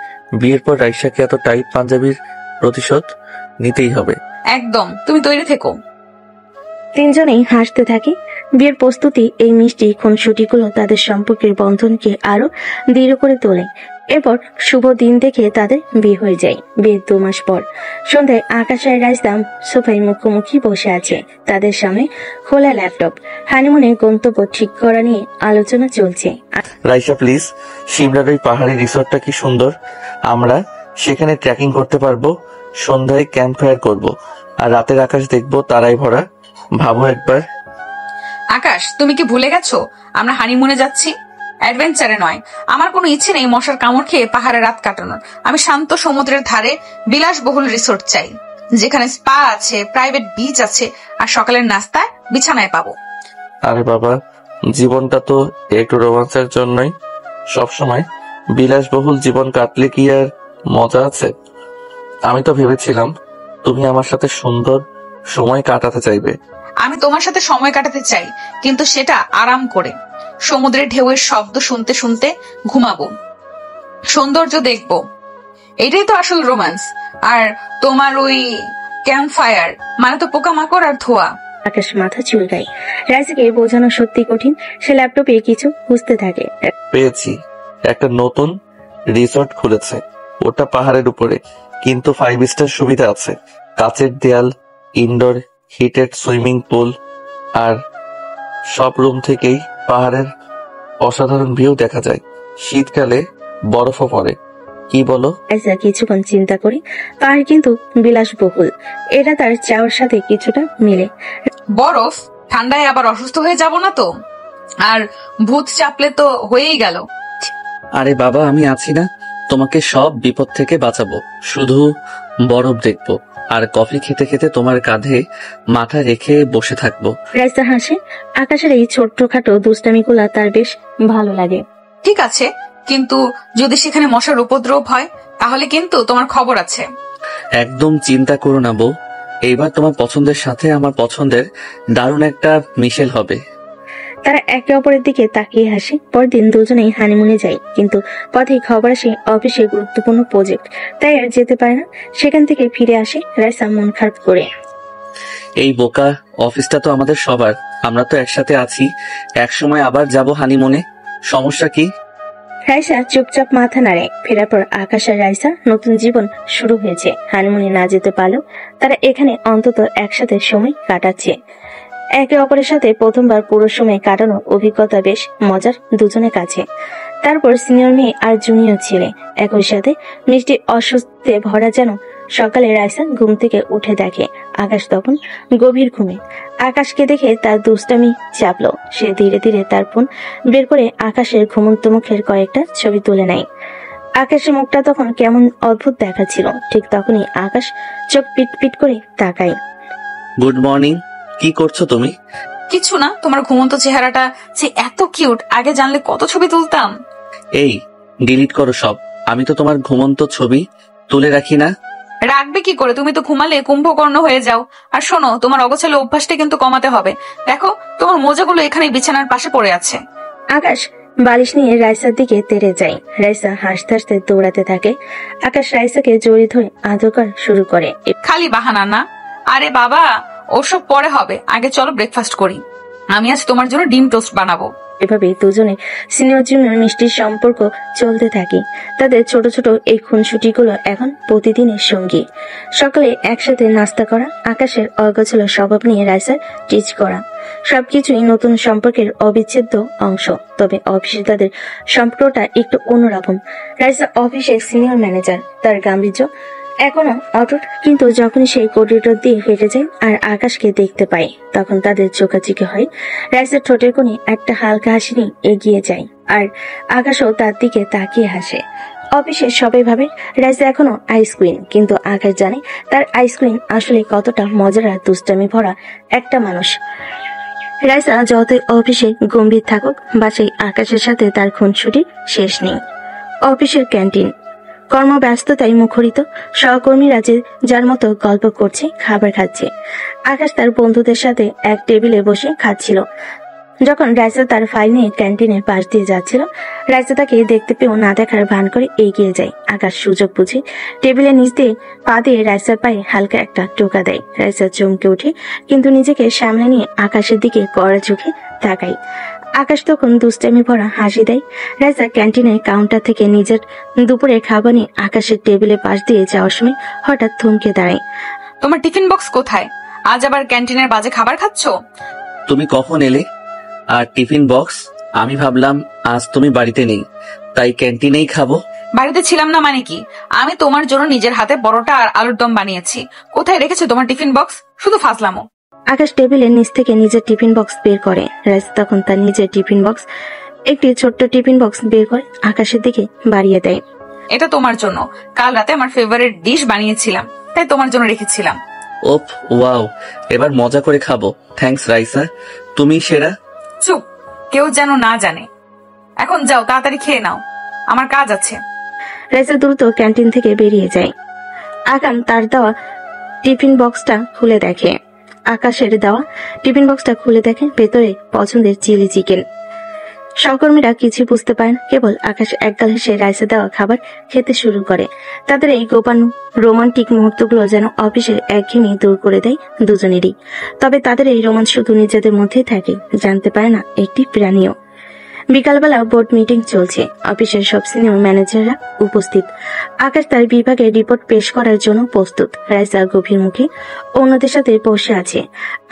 বিয়ের পর রাইসাকে এত টাইট পাঞ্জাবির প্রতিশোধ নিতেই হবে। একদম, তুমি তৈরি থেকো। তিনজনেই হাসতে থাকে। বিয়ের প্রস্তুতি, এই মিষ্টি খুনসুটিগুলো তাদের সম্পর্কের বন্ধনকে আরো দৃঢ় করে তোলে। এরপর শুভ দিন দেখে তাদের বিয়ে হয়ে যায়। বিয়ের 2 মাস পর সন্ধ্যায় আকাশ আর রাইসাম সোফায় মুখোমুখি বসে আছে। তাদের সামনে খোলা ল্যাপটপ। হানিমুনের গন্তব্য ঠিক করা নিয়ে আলোচনা চলছে। রাইসা প্লিজ, সিমলার ওই পাহাড়ি রিসোর্টটা কি সুন্দর। আমরা সেখানে ট্রেকিং করতে পারবো, সন্ধ্যায় ক্যাম্প ফায়ার করবো, আর রাতের আকাশ দেখবো তারাই ভরা। ভাবো একবার। আকাশ, তুমি কি ভুলে গেছো আমরা হানিমুনে যাচ্ছি? অ্যাডভেঞ্চারে নয়। আমার কোনো ইচ্ছে নেই মশার কামড় খেয়ে পাহাড়ে রাত কাটানোর। আমি শান্ত সমুদ্রের ধারে বিলাসবহুল রিসোর্ট চাই, যেখানে স্পা আছে, প্রাইভেট বিচ আছে, আর সকালের নাস্তায় বিছানায় পাবো। আরে বাবা, জীবনটা তো একটু রোমাঞ্চের জন্যই। সবসময় বিলাসবহুল জীবন কাটলে কি আর মজা আছে? আমি তো ভেবেছিলাম তুমি আমার সাথে সুন্দর সময় কাটাতে চাইবে। আমি তোমার সাথে সময় কাটাতে চাই, কিন্তু সেটা আরাম করে। সমুদ্রের ঢেউয়ের শব্দ শুনতে শুনতে ঘুমাবো, সৌন্দর্য দেখবো। এটাই তো আসল রোম্যান্স। আর তোমার ওই ক্যাম্প ফায়ার মানে তো পোকামাকড় আর ধোয়া। আকাশ মাথা চুলকায়। রাইসাকে বোঝানো সত্যি কঠিন। সে ল্যাপটপে কিছু খুঁজতে থাকে। পেয়েছি, একটা নতুন রিসর্ট খুলেছে। ওটা পাহাড়ের উপরে, কিন্তু 5 স্টার সুবিধা আছে। কাচের দেয়াল, ইনডোর হিটেড সুইমিং পুল, আর সব রুম থেকেই পাহাড়ের অসাধারণ ভিউ দেখা যায়। শীতকালে বরফও পড়ে। কি বলো? রাইসা কিছুক্ষণ চিন্তা করে। পাহাড় কিন্তু বিলাসবহুল, এটা তার চাওয়ার সাথে কিছুটা মিলে। বরফ? ঠান্ডায় আবার অসুস্থ হয়ে যাব না তো? আর ভূত চাপলে তো হয়েই গেল। আরে বাবা, আমি আছি না, তোমাকে সব বিপদ থেকে বাঁচাবো। শুধু বরফ দেখবো আর কফি খেতে খেতে তোমার কাঁধে মাথা রেখে বসে থাকবো। রাইসা হাসে। আকাশের এই ছোট্টখাটো দুষ্টামিগুলা তার বেশ ভালো লাগে। ঠিক আছে, কিন্তু যদি সেখানে মশার উপদ্রব হয় তাহলে কিন্তু তোমার খবর আছে। একদম চিন্তা করো না বউ, এইবার তোমার পছন্দের সাথে আমার পছন্দের দারুণ একটা মিশেল হবে। তারা একে অপরের দিকে তাকিয়ে হাসে। পরদিন দুজনেই হানিমুনে যায়, কিন্তু পথে খবর আসে অফিসে গুরুত্বপূর্ণ প্রজেক্ট, তাই আর যেতে পারে না। সেখান থেকে ফিরে আসে রাইসা মন খারাপ করে। এই বোকা অফিসটা তো আমাদের সবার, আমরা তো একসাথে আছি, একসময় আবার যাব হানিমুনে, সমস্যা কি? রাইসা চুপচাপ মাথা নাড়ে। ফেরার পর আকাশ আর রাইসা নতুন জীবন শুরু হয়েছে। হানিমুনে না যেতে পারলেও তারা এখানে অন্তত একসাথে সময় কাটাচ্ছে। একে অপরের সাথে প্রথমবার পুরো সময় কাটানোর অভিজ্ঞতা বেশ মজার দুজনের কাছে। তারপর সিনিয়র মেয়ে আর জুনিয়র ছেলে একই সাথে মিষ্টি অস্বস্তিতে ভরা। যেন সকালে রাইসা ঘুম থেকে উঠে দেখে আকাশ তখন গভীর ঘুমে। আকাশকে দেখে তার দুষ্টামি চাপলো। সে ধীরে ধীরে তার ফোন বের করে আকাশের ঘুমন্ত মুখের কয়েকটা ছবি তুলে নেয়। আকাশের মুখটা তখন কেমন অদ্ভুত দেখাচ্ছিল। ঠিক তখনই আকাশ চোখ পিট পিট করে তাকায়। গুড মর্নিং, কি করছো তুমি? কিছু না, তোমার ঘুমন্ত চেহারাটা যে এত কিউট, আগে জানলে কত ছবি তুলতাম। এই ডিলিট করো সব, আমি তো তোমার ঘুমন্ত ছবি তুলে রাখি না। রাখবে কি করে, তুমি তো ঘুমালে কুম্ভকর্ণ হয়ে যাও। আর শোনো, তোমার অগোছালো অভ্যাসটা কিন্তু কমাতে হবে। দেখো, তোমার মোজাগুলো এখানে বিছানার পাশে পড়ে আছে। আকাশ বালিশ নিয়ে রাইসার দিকে তেড়ে যায়। রাইসা হাসতে হাসতে দৌড়াতে থাকে। আকাশ রাইসাকে জড়িয়ে ধরে আদর করা শুরু করে। খালি বাহানা না। আরে বাবা, ওসব পরে হবে, আগে চলো ব্রেকফাস্ট করি। আমি আজ তোমার জন্য ডিম টোস্ট বানাবো। এভাবে দুজনে সিনিয়র জুনিয়র মিষ্টির সম্পর্ক চলতে থাকে। তাদের ছোট ছোট এই খুনসুটিগুলো এখন প্রতিদিনের সঙ্গী। সকালে একসাথে নাস্তা করা, আকাশের অগোছালো স্বভাব নিয়ে রাইসার টিচ করা, সবকিছুই নতুন সম্পর্কের অবিচ্ছেদ্য অংশ। তবে অফিসে তাদের সম্পর্কটা একটু অন্যরকম। রাইসা অফিসের সিনিয়র ম্যানেজার, তার গাম্ভীর্য এখনো অটুট, কিন্তু যখন সেই করিডোর দিয়ে হেঁটে যায় আর আকাশকে দেখতে পায় তখন তাদের চোখাচোখি হয়। রাইসার ঠোঁটের কোণে একটা হালকা হাসি নিয়ে এগিয়ে যায়, আর আকাশও তার দিকে তাকিয়ে হাসে। অফিসে সবাই ভাবে রাইসা এখনো আইসক্রিম, কিন্তু আকাশ জানে তার আইসক্রিম আসলে কতটা মজার আর দুষ্টামি ভরা একটা মানুষ। রাইসা যতই অফিসে গম্ভীর থাকুক, বাসায় আকাশের সাথে তার খুনসুটির শেষ নেই। অফিসের ক্যান্টিন কর্মব্যস্ততায় মুখরিত। সহকর্মীরা যে যার মতো গল্প করছে, খাবার খাচ্ছে। আকাশ তার বন্ধুদের সাথে এক টেবিলে বসে খাচ্ছিল। যখন রাইসা তার ফাইল নিয়ে ক্যান্টিনের পাশ দিয়ে যাচ্ছিল, রাইসা তাকে দেখতে পেয়েও না দেখার ভান করে এগিয়ে যায়। আকাশ সুযোগ বুঝে টেবিলের নিচ দিয়ে পা দিয়ে রাইসার পায়ে হালকা একটা টোকা দেয়। রাইসা চমকে ওঠে, কিন্তু নিজেকে সামনে নিয়ে আকাশের দিকে কড়া চোখে তাকায়। আকাশ তখন দুষ্টামি ভরা হাসি দেয়। রাইসা ক্যান্টিনের কাউন্টার থেকে নিজের দুপুরের খাবার নিয়ে আকাশের টেবিলের পাশ দিয়ে যাওয়ার সময় হঠাৎ থমকে দাঁড়ায়। তোমার টিফিন বক্স কোথায়? আজ আবার ক্যান্টিনের বাজে খাবার খাচ্ছো? তুমি কখন এলে? আর টিফিন বক্স? আমি ভাবলাম আজ তুমি বাড়িতে নেই, তাই ক্যান্টিনেই খাবো। বাড়িতে ছিলাম না মানে কি? আমি তোমার জন্য নিজের হাতে পরোটা আর আলুর দম বানিয়েছি। কোথায় রেখেছো তোমার টিফিন বক্স? শুধু ফাজলামো। আকাশ টেবিলের নিচ থেকে নিজের টিফিন বক্স বের করে। রাইসা তখন তার নিজের টিফিন বক্স, একটি ছোট্ট টিফিন বক্স বের করে আকাশের দিকে বাড়িয়ে দেয়। এটা তোমার জন্য, কাল রাতে আমার ফেভারিট ডিশ বানিয়েছিলাম, তাই তোমার জন্য রেখেছিলাম। ওপ, ওয়াও, এবার মজা করে খাবো। থ্যাঙ্কস রাইসা, তুমি সেরা। চুপ, কেউ যেন না জানে। এখন যাও, তাড়াতাড়ি খেয়ে নাও, আমার কাজ আছে। রাইসা দ্রুত ক্যান্টিন থেকে বেরিয়ে যায়। আকান তার দেওয়া টিফিন বক্সটা খুলে দেখে। আকাশের দেওয়া টিফিন বক্সটা খুলে দেখে ভেতরে পছন্দের চিলি চিকেন। সহকর্মীরা কিছু বুঝতে পারে না, কেবল আকাশ একগাল হেসে রাইসা দেওয়া খাবার খেতে শুরু করে। তাদের এই গোপন রোমান্টিক মুহূর্তগুলো যেন অফিসের একঘেয়েমি দূর করে দেয় দুজনেরই। তবে তাদের এই রোমান্স শুধু নিজেদের মধ্যেই থাকে, জানতে পারে না একটি প্রাণীও। বিকালবেলা বোর্ড মিটিং চলছে, অফিসের সব সিনিয়র ম্যানেজাররা উপস্থিত। আকাশ তার বিভাগে রিপোর্ট পেশ করার জন্য প্রস্তুত। রাইসা গভীর মুখে অন্যদের সাথে বসে আছে।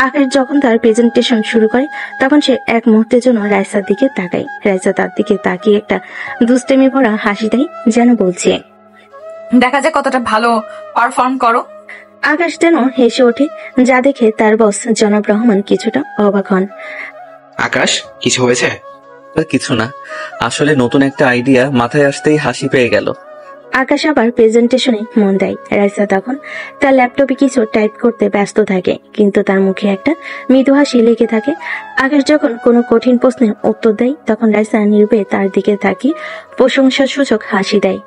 আকাশ যখন তার প্রেজেন্টেশন শুরু করে তখন সে এক মুহূর্তের জন্য রাইসার দিকে তাকায়। রাইসা তার দিকে তাকিয়ে একটা দুষ্টেমি ভরা হাসি দেয়, যেন বলছে, দেখা যায় কতটা ভালো পারফর্ম করো। আকাশ যেন হেসে ওঠে, যা দেখে তার বস জনাব রহমান কিছুটা অবাক হন। আকাশ, কিছু হয়েছে? আর কিছু না, আসলে নতুন একটা আইডিয়া মাথায় আসতেই হাসি পেয়ে গেল। আকাশ আবার প্রেজেন্টেশনে মন দেয়। রাইসা তখন তার ল্যাপটপে কিছু টাইপ করতে ব্যস্ত থাকে, কিন্তু তার মুখে একটা মৃদু হাসি লেগে থাকে। আকাশ যখন কোনো কঠিন প্রশ্নের উত্তর দেয় তখন রাইসা নির্ভয়ে তার দিকে তাকিয়ে প্রশংসার সূচক হাসি দেয়।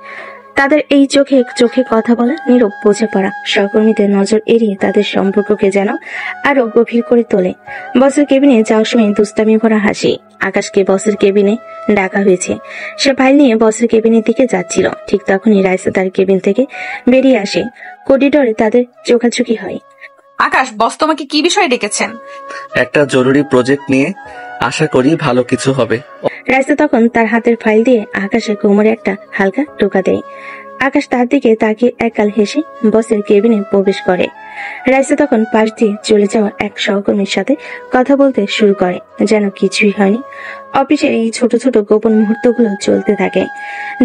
তাদের এই চোখে চোখে কথা বলা নীরব বোঝে পড়া সহকর্মীদের নজর এড়িয়ে তাদের সম্পর্ককে যেন আরো গভীর করে তোলে। বসের কেবিনে যাওয়ার সময় দুষ্টামি ভরা হাসি। আকাশকে বসের কেবিনে ডাকা হয়েছে। সে ফাইল নিয়ে বসের কেবিনের দিকে যাচ্ছিল। ঠিক তখনই রাইসা তার কেবিন থেকে বেরিয়ে আসে। করিডোরে তাদের চোখাচোখি হয়। আকাশ, বস তোমাকে কি বিষয়ে ডেকেছেন? একটা জরুরি প্রজেক্ট নিয়ে, আশা করি ভালো কিছু হবে। রাইসা তখন তার হাতের ফাইল দিয়ে আকাশের কোমরে একটা হালকা টোকা দেয়। আকাশ তার দিকে তাকিয়ে একগাল হেসে বসের কেবিনে প্রবেশ করে। রাইসা তখন পাশ দিয়ে চলে যাওয়া এক সহকর্মীর সাথে কথা বলতে শুরু করে, যেন কিছুই হয়নি। অফিসের এই ছোট ছোট গোপন মুহূর্তগুলো চলতে থাকে,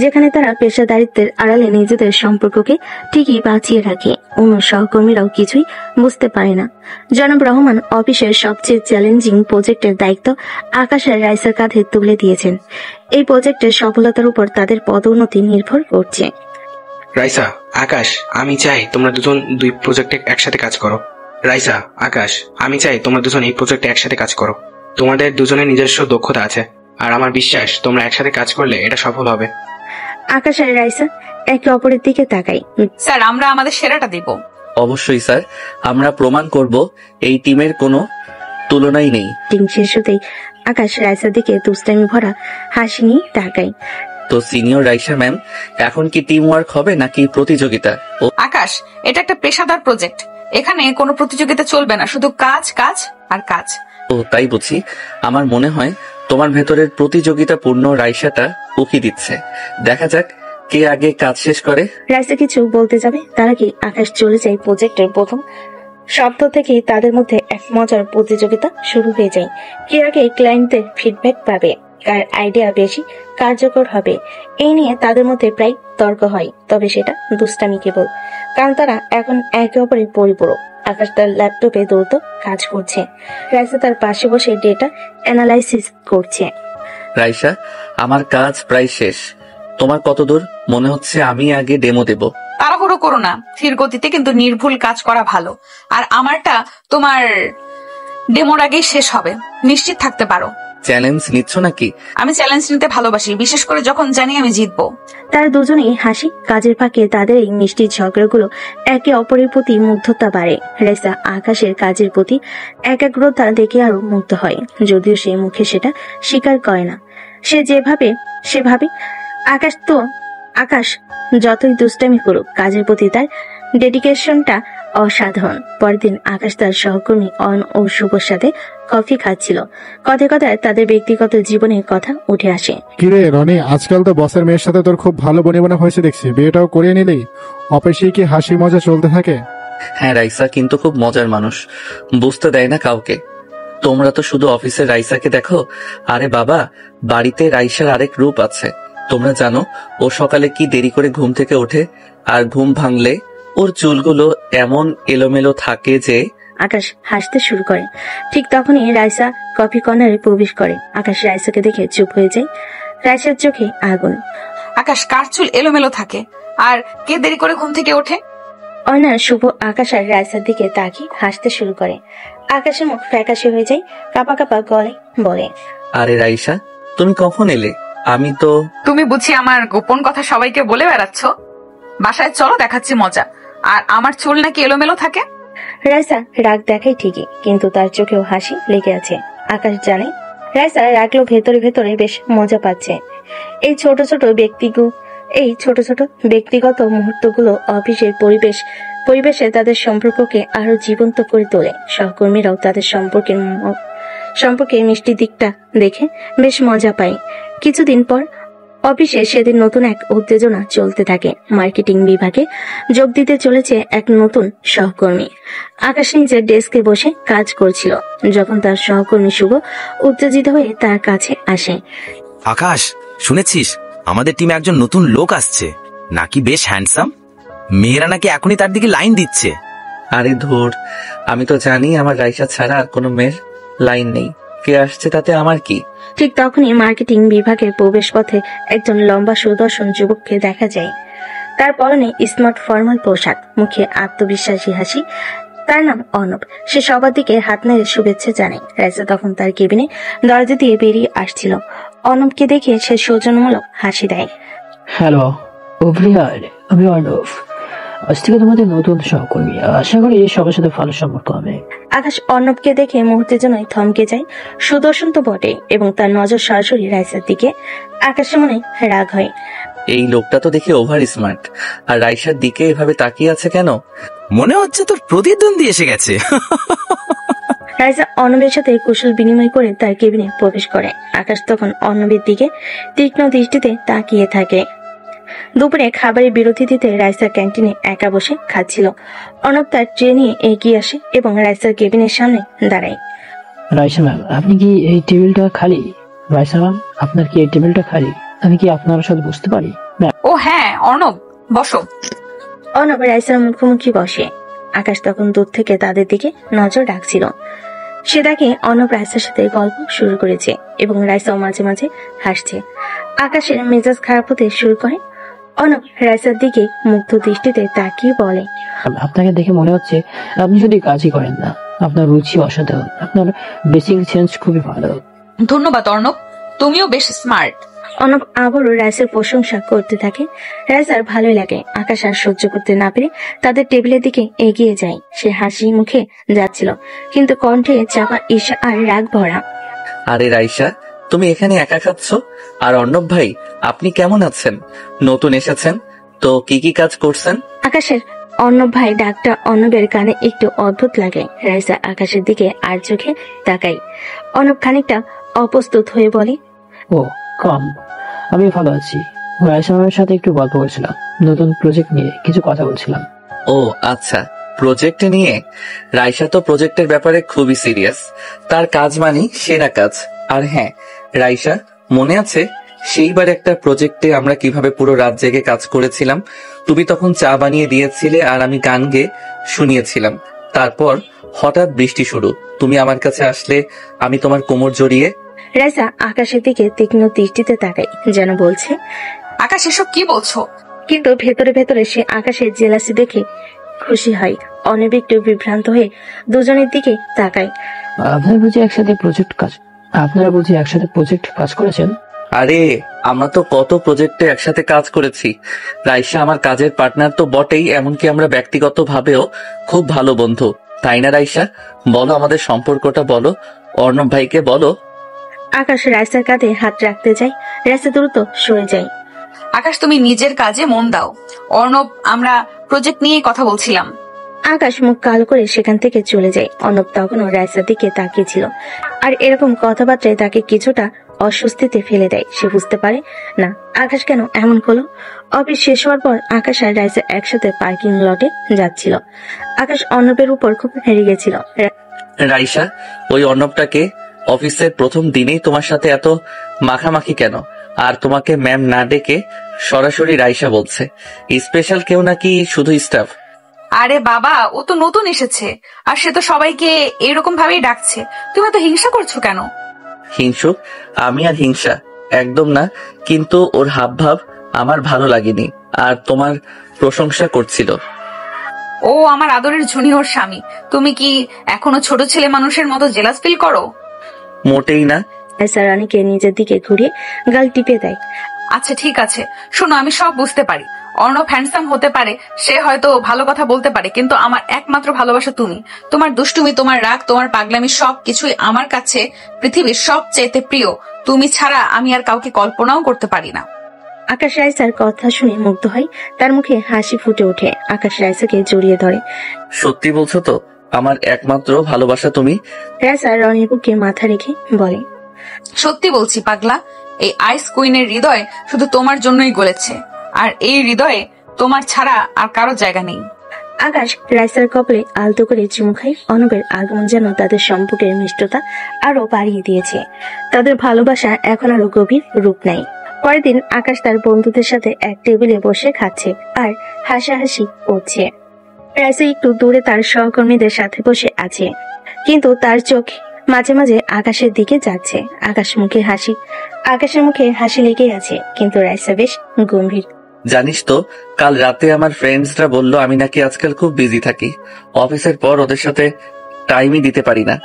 যেখানে তারা পেশাদারিত্বের আড়ালে নিজেদের সম্পর্ককে ঠিকই বাঁচিয়ে রাখে। অন্য সহকর্মীরাও কিছুই বুঝতে পারে না। জনাব রহমান অফিসের সবচেয়ে চ্যালেঞ্জিং প্রজেক্টের দায়িত্ব আকাশ আর রাইসার কাঁধে তুলে দিয়েছেন। এই প্রজেক্টের সফলতার উপর তাদের পদোন্নতি নির্ভর করছে। রাইসা, আকাশ, আমি চাই তোমরা দুজন দুই প্রজেক্টে একসাথে কাজ করো। রাইসা, আকাশ, আমি চাই তোমরা দুজন এই প্রজেক্টে একসাথে কাজ করো। তোমাদের দুজনের নিজস্ব দক্ষতা আছে, আর আমার বিশ্বাস তোমরা একসাথে কাজ করলে এটা সফল হবে। আকাশ আর রাইসা একে অপরের দিকে তাকায়। স্যার, আমরা আমাদের সেরাটা দিব। অবশ্যই স্যার, আমরা প্রমাণ করব এই টিমের কোনো তুলনাই নেই। টিম শেষ হতেই আকাশ রাইসার দিকে দুষ্টামি ভরা হাসি নিয়ে তাকায়। তো সিনিয়র রাইসা ম্যাম, এখন কি টিম ওয়ার্ক হবে নাকি প্রতিযোগিতা? ও আকাশ, এটা একটা পেশাদার প্রজেক্ট। এখানে কোনো প্রতিযোগিতা চলবে না, শুধু কাজ কাজ আর কাজ। ও তাই বুঝি। আমার মনে হয় তোমার ভেতরের প্রতিযোগিতাপূর্ণ রাইসাটা উকি দিচ্ছে। দেখা যাক কে আগে কাজ শেষ করে। রাইসা কিছু বলতে যাবে, তার আগে আকাশ চলে যায়। প্রজেক্টের প্রথম শব্দ থেকে তাদের মধ্যে এক মজার প্রতিযোগিতা শুরু হয়ে যায়। কে আগে ক্লায়েন্টদের ফিডব্যাক পাবে, কার আইডিয়া বেশি কার্যকর হবে, এই নিয়ে তাদের মধ্যে প্রায় তর্ক হয়। তবে সেটা দুষ্টামি কেবল, কারণ তারা এখন একে অপরের পরিপূরক। আকাশ তার ল্যাপটপে দ্রুত কাজ করছে, রাইসা তার পাশে বসে ডেটা অ্যানালাইসিস করছে। রাইসা, আমার কাজ প্রায় শেষ। তোমার কত দূর? মনে হচ্ছে আমি আগে ডেমো দেব। তাড়াহুড়ো করো না, ধীর গতিতে কিন্তু নির্ভুল কাজ করা ভালো। আর আমারটা তোমার ডেমোর আগেই শেষ হবে, নিশ্চিত থাকতে পারো। চ্যালেঞ্জ নিচ্ছ নাকি? আমি চ্যালেঞ্জ নিতে ভালোবাসি, বিশেষ করে যখন জানি আমি জিতবো। তারা দুজনেই হাসি। কাজের ফাঁকে তাদের এই মিষ্টি ঝগড়াগুলো একে অপরের প্রতি মুগ্ধতা বাড়ে। রাইসা আকাশের কাজের প্রতি একাগ্রতা দেখে আরো মুগ্ধ হয়, যদিও সে মুখে সেটা স্বীকার করে না। সে যেভাবে সেভাবে আকাশ যতই দুষ্টামি করুক, কাজের প্রতি তার ডেডিকেশনটা অসাধারণ। পরের দিন আকাশ তার সহকর্মী অয়ন ও শুভর সাথে কফি খাচ্ছিল। কথায় কথায় তাদের ব্যক্তিগত জীবনের কথা উঠে আসে। কিরে রনি, আজকাল তো বসের মেয়ের সাথে তোর খুব ভালো বনিবনা হয়েছে দেখছি, বিয়েটাও করিয়ে নিলি? অফিসে কি হাসি মজা চলতে থাকে? হ্যাঁ, রাইসা কিন্তু খুব মজার মানুষ, বুঝতে দেয় না কাউকে। তোমরা তো শুধু অফিসের রাইসাকে দেখো, আরে বাবা, বাড়িতে রাইসার আরেক রূপ আছে। তোমরা জানো ও সকালে কি দেরি করে ঘুম থেকে ওঠে, আর ঘুম ভাঙলে ওর চুলগুলো এমন এলোমেলো থাকে যে। আকাশ হাসতে শুরু করে। ঠিক তখনই রাইসা কফি কর্নারে প্রবেশ করে। আকাশ রাইসাকে দেখে চুপ হয়ে যায়। রাইসার চোখে আগুন। আকাশ, কার চুল এলোমেলো থাকে আর কে দেরি করে ঘুম থেকে ওঠে? অয়না শুভ আকাশ আর রাইসার দিকে তাকিয়ে হাসতে শুরু করে। আকাশের মুখ ফ্যাকাশে হয়ে যায়, কাপা কাপা গলে বলে, আরে রাইসা, তুমি কখন এলে? আমি তো। তুমি বুঝি আমার গোপন কথা সবাইকে বলে বেড়াচ্ছ? বাসায় চলো, দেখাচ্ছি মজা। আর আমার চুল নাকি এলোমেলো থাকে? রাইসা রাগ দেখায় ঠিকই, কিন্তু তার চোখেও হাসি লেগে আছে। আকাশ জানে রাইসা রাখলো ভেতরে ভেতরে বেশ মজা পাচ্ছে। এই ছোট ছোট ব্যক্তিগত মুহূর্তগুলো অফিসের পরিবেশে তাদের সম্পর্ককে আরো জীবন্ত করে তোলে। সহকর্মীরাও তাদের সম্পর্কে মিষ্টি দিকটা দেখে বেশ মজা পায়। কিছুদিন পর অফিসে সেদিন নতুন এক উত্তেজনা চলতে থাকে। মার্কেটিং বিভাগে যোগ দিতে চলেছে এক নতুন সহকর্মী। আকাশ নিজের ডেস্কে বসে কাজ করছিল যখন তার সহকর্মী শুভ উত্তেজিত হয়ে তার কাছে আসে। আকাশ, শুনেছিস আমাদের টিমে একজন নতুন লোক আসছে, নাকি বেশ হ্যান্ডসাম? মেয়েরা নাকি এখনই তার দিকে লাইন দিচ্ছে। আরে ধুর, আমি তো জানি আমার রাইসা ছাড়া আর কোনো মেয়ের লাইন নেই। কে আসছে তাতে আমার কি? ঠিক তখনই মার্কেটিং বিভাগের প্রবেশ পথে একজন লম্বা সুদর্শন যুবককে দেখা যায়। তার পরনে স্মার্ট ফর্মাল পোশাক, মুখে আত্মবিশ্বাসী হাসি। তার নাম অর্ণব। সে সবার দিকে হাত নেড়ে শুভেচ্ছা জানায়। রাইসা তখন তার কেবিনে দরজা দিয়ে বেরিয়ে আসছিল। অর্ণবকে দেখে সে সৌজন্যমূলক হাসি দেয়। হ্যালো অভিয়ার, আমি অর্ণব। আজ থেকে তোমাদের নতুন সহকর্মী। আশা করি সবার সাথে ভালো সম্পর্ক হবে। আকাশ অর্ণবকে দেখে মুহূর্তের জন্য থমকে যায়। সুদর্শন তো বটে, এবং তার নজর সরাসরি রাইসার দিকে। আকাশের মনে রাগ হয়। এই লোকটা তো দেখে ওভার স্মার্ট, আর রাইসার দিকে এভাবে তাকিয়ে আছে কেন? মনে হচ্ছে তোর প্রতিদ্বন্দ্বী এসে গেছে। রাইসা অর্ণবের সাথে কুশল বিনিময় করে তার কেবিনে প্রবেশ করে। আকাশ তখন অর্ণবের দিকে তীক্ষ্ণ দৃষ্টিতে তাকিয়ে থাকে। দুপুরে খাবারের বিরতি দিতে রাইসা ক্যান্টিনে একা বসে খাচ্ছিল। অর্ণব তার ট্রে নিয়ে এগিয়ে আসে এবং রাইসার কেবিনের সামনে দাঁড়ায়। রাইসা ম্যাম, আপনি কি এই টেবিলটা খালি? রাইসা ম্যাম, আপনার কি এই টেবিলটা খালি? আমি কি আপনার সাথে বুঝতে পারি? ও হ্যাঁ অর্ণব, বসো। অর্ণব রাইসার মুখোমুখি বসে। আকাশ তখন দূর থেকে তাদের দিকে নজর রাখছিল। সে দেখে অর্ণব রাইসার সাথে গল্প শুরু করেছে এবং রাইসাও মাঝে মাঝে হাসছে। আকাশের মেজাজ খারাপ হতে শুরু করে। অর্ণব রাইসার দিকে মুগ্ধ দৃষ্টিতে তাকিয়ে বলে, আপনাকে দেখে মনে হচ্ছে আপনি শুধু কাজই করেন না, আপনার রুচি অসাধারণ। আপনার বেসিক সেন্স খুবই ভালো। ধন্যবাদ অর্ণব, তুমিও বেশ স্মার্ট। অর্ণব আবারও রাইসার প্রশংসা করতে থাকে। রাইসার ভালোই লাগে। আকাশ আর সহ্য করতে না পেরে তাদের টেবিলের দিকে এগিয়ে যায়। সে হাসি মুখে যাচ্ছিল, কিন্তু কণ্ঠে চাপা ঈর্ষা আর রাগ ভরা। আরে রাইসা, তুমি এখানে একা খাচ্ছ? আর অর্ণব ভাই, আপনি কেমন আছেন? নতুন এসেছেন তো কি কি কাজ করছেন? আকাশের অর্ণব ভাই ডাকটা অর্ণবের কানে একটু অদ্ভুত লাগে। রাইসা আকাশের দিকে আর চোখে তাকাই। অর্ণব খানিকটা অপ্রস্তুত হয়ে বলে, ও কম, আমি ভালো আছি। রাইসা ম্যামের সাথে একটু গল্প করছিলাম, নতুন প্রজেক্ট নিয়ে কিছু কথা বলছিলাম। ও আচ্ছা, প্রজেক্ট নিয়ে? রাইসা তো প্রজেক্টের ব্যাপারে খুবই সিরিয়াস। তার কাজ মানে সেরা কাজ। আর হ্যাঁ রাইসা, মনে আছে সেইবার একটা প্রজেক্টে আমরা কিভাবে পুরো রাত জেগে কাজ করেছিলাম? তুমি তখন চা বানিয়ে দিয়েছিলে আর আমি গান গেয়ে শুনিয়েছিলাম। তারপর হঠাৎ বৃষ্টি শুরু। তুমি আমার কাছে আসলে, আমি তোমার কোমর জড়িয়ে। রাইসা আকাশের দিকে তীক্ষ্ণ দৃষ্টিতে তাকাই, যেন বলছে, আকাশ এসব কি বলছো? কিন্তু ভেতরে ভেতরে সে আকাশের জেলাসি দেখে খুশি হয়। অনেক একটু বিভ্রান্ত হয়ে দুজনের দিকে তাকায়। আপনারা বুঝি একসাথে প্রজেক্ট কাজ করেছেন? আরে আমরা তো কত প্রজেক্টে একসাথে কাজ করেছি। রাইসা আমার কাজের পার্টনার তো বটেই, এমনকি আমরা ব্যক্তিগত ভাবেও খুব ভালো বন্ধু, তাই না রাইসা? বলো আমাদের সম্পর্কটা বলো, অর্ণব ভাইকে বলো। আকাশ রাইসার কাঁধে হাত রাখতে যায়। রাইসা দ্রুত সরে যায়। আকাশ, তুমি নিজের কাজে মন দাও। অর্ণব, আমরা প্রজেক্ট নিয়ে কথা বলছিলাম। আকাশ মুখ কালো করে সেখান থেকে চলে যায়। অর্ণব তখনও রাইসার দিকে তাকিয়েছিল, আর এরকম কথাবার্তায় তাকে কিছুটা অস্বস্তিতে ফেলে দেয়। সে বুঝতে পারে না আকাশ কেন এমন করলো। অফিস শেষ হওয়ার পর আকাশ আর রাইসা একসাথে পার্কিং লটে যাচ্ছিল। আকাশ অর্ণবের উপর খুব হেরে গেছিল। রাইসা, ওই অর্ণবটাকে অফিসের প্রথম দিনেই তোমার সাথে এত মাখামাখি কেন? আর তোমাকে ম্যাম না ডেকে সরাসরি রাইসা বলছে। স্পেশাল কেউ নাকি শুধু স্টাফ? আরে বাবা, ও তো নতুন এসেছে, আর সে তো সবাইকে এরকম ভাবেই ডাকছে। তুমি তো হিংসা করছো কেন? হিংসুক? আমি আর হিংসা একদম না, কিন্তু ওর হাব ভাব আমার ভালো লাগেনি, আর তোমার প্রশংসা করছিল। ও আমার আদরের জুনিয়র স্বামী। তুমি কি এখনো ছোট ছেলে মানুষের মতো জেলাস ফিল করো? মোটেই না। রাইসা রানীকে নিজের দিকে ঘুরিয়ে গাল টিপে দেয়। আচ্ছা ঠিক আছে, শোনো, আমি সব বুঝতে পারি। অর্ণব হ্যান্ডসাম হতে পারে, সে হয়তো ভালো কথা বলতে পারে, কিন্তু আমার একমাত্র ভালোবাসা তুমি। তোমার দুষ্টুমি, তোমার রাগ, তোমার পাগলামি সবকিছুই আমার কাছে পৃথিবীর সবচেয়ে প্রিয়। তুমি ছাড়া আমি আর কাউকে কল্পনাও করতে পারি না। আকাশ রাইসার কথা শুনে মুগ্ধ হয়, তার মুখে হাসি ফুটে ওঠে। আকাশ রাইসাকে জড়িয়ে ধরে। সত্যি বলছো তো? আমার একমাত্র ভালোবাসা তুমি? রাইসা রনির বুকে মাথা রেখে বলে, সত্যি বলছি পাগলা, এই আইস কুইনের হৃদয় শুধু তোমার জন্যই গলেছে, আর এই হৃদয়ে তোমার ছাড়া আর কারো জায়গা নেই। আকাশ রাইসার কপালে আলতো করে চুমু খায়। অর্ণবের আগমন যেন তাদের সম্পর্কের মিষ্টতা আরো বাড়িয়ে দিয়েছে। তাদের ভালোবাসা এখন আরো গভীর রূপ নেয়। পরের দিন আকাশ তার বন্ধুদের সাথে এক টেবিলে বসে খাচ্ছে আর হাসাহাসি করছে। রাইসা একটু দূরে তার সহকর্মীদের সাথে বসে আছে, কিন্তু তার চোখ মাঝে মাঝে আকাশের দিকে যাচ্ছে। আকাশের মুখে হাসি লেগে আছে, কিন্তু রাইসা বেশ গম্ভীর। জানিস তো, কাল রাতে আমার ফ্রেন্ডসরা বলল আমি নাকি আজকাল খুব বিজি থাকি, অফিসের পর ওদের সাথে টাইমই দিতে পারি না।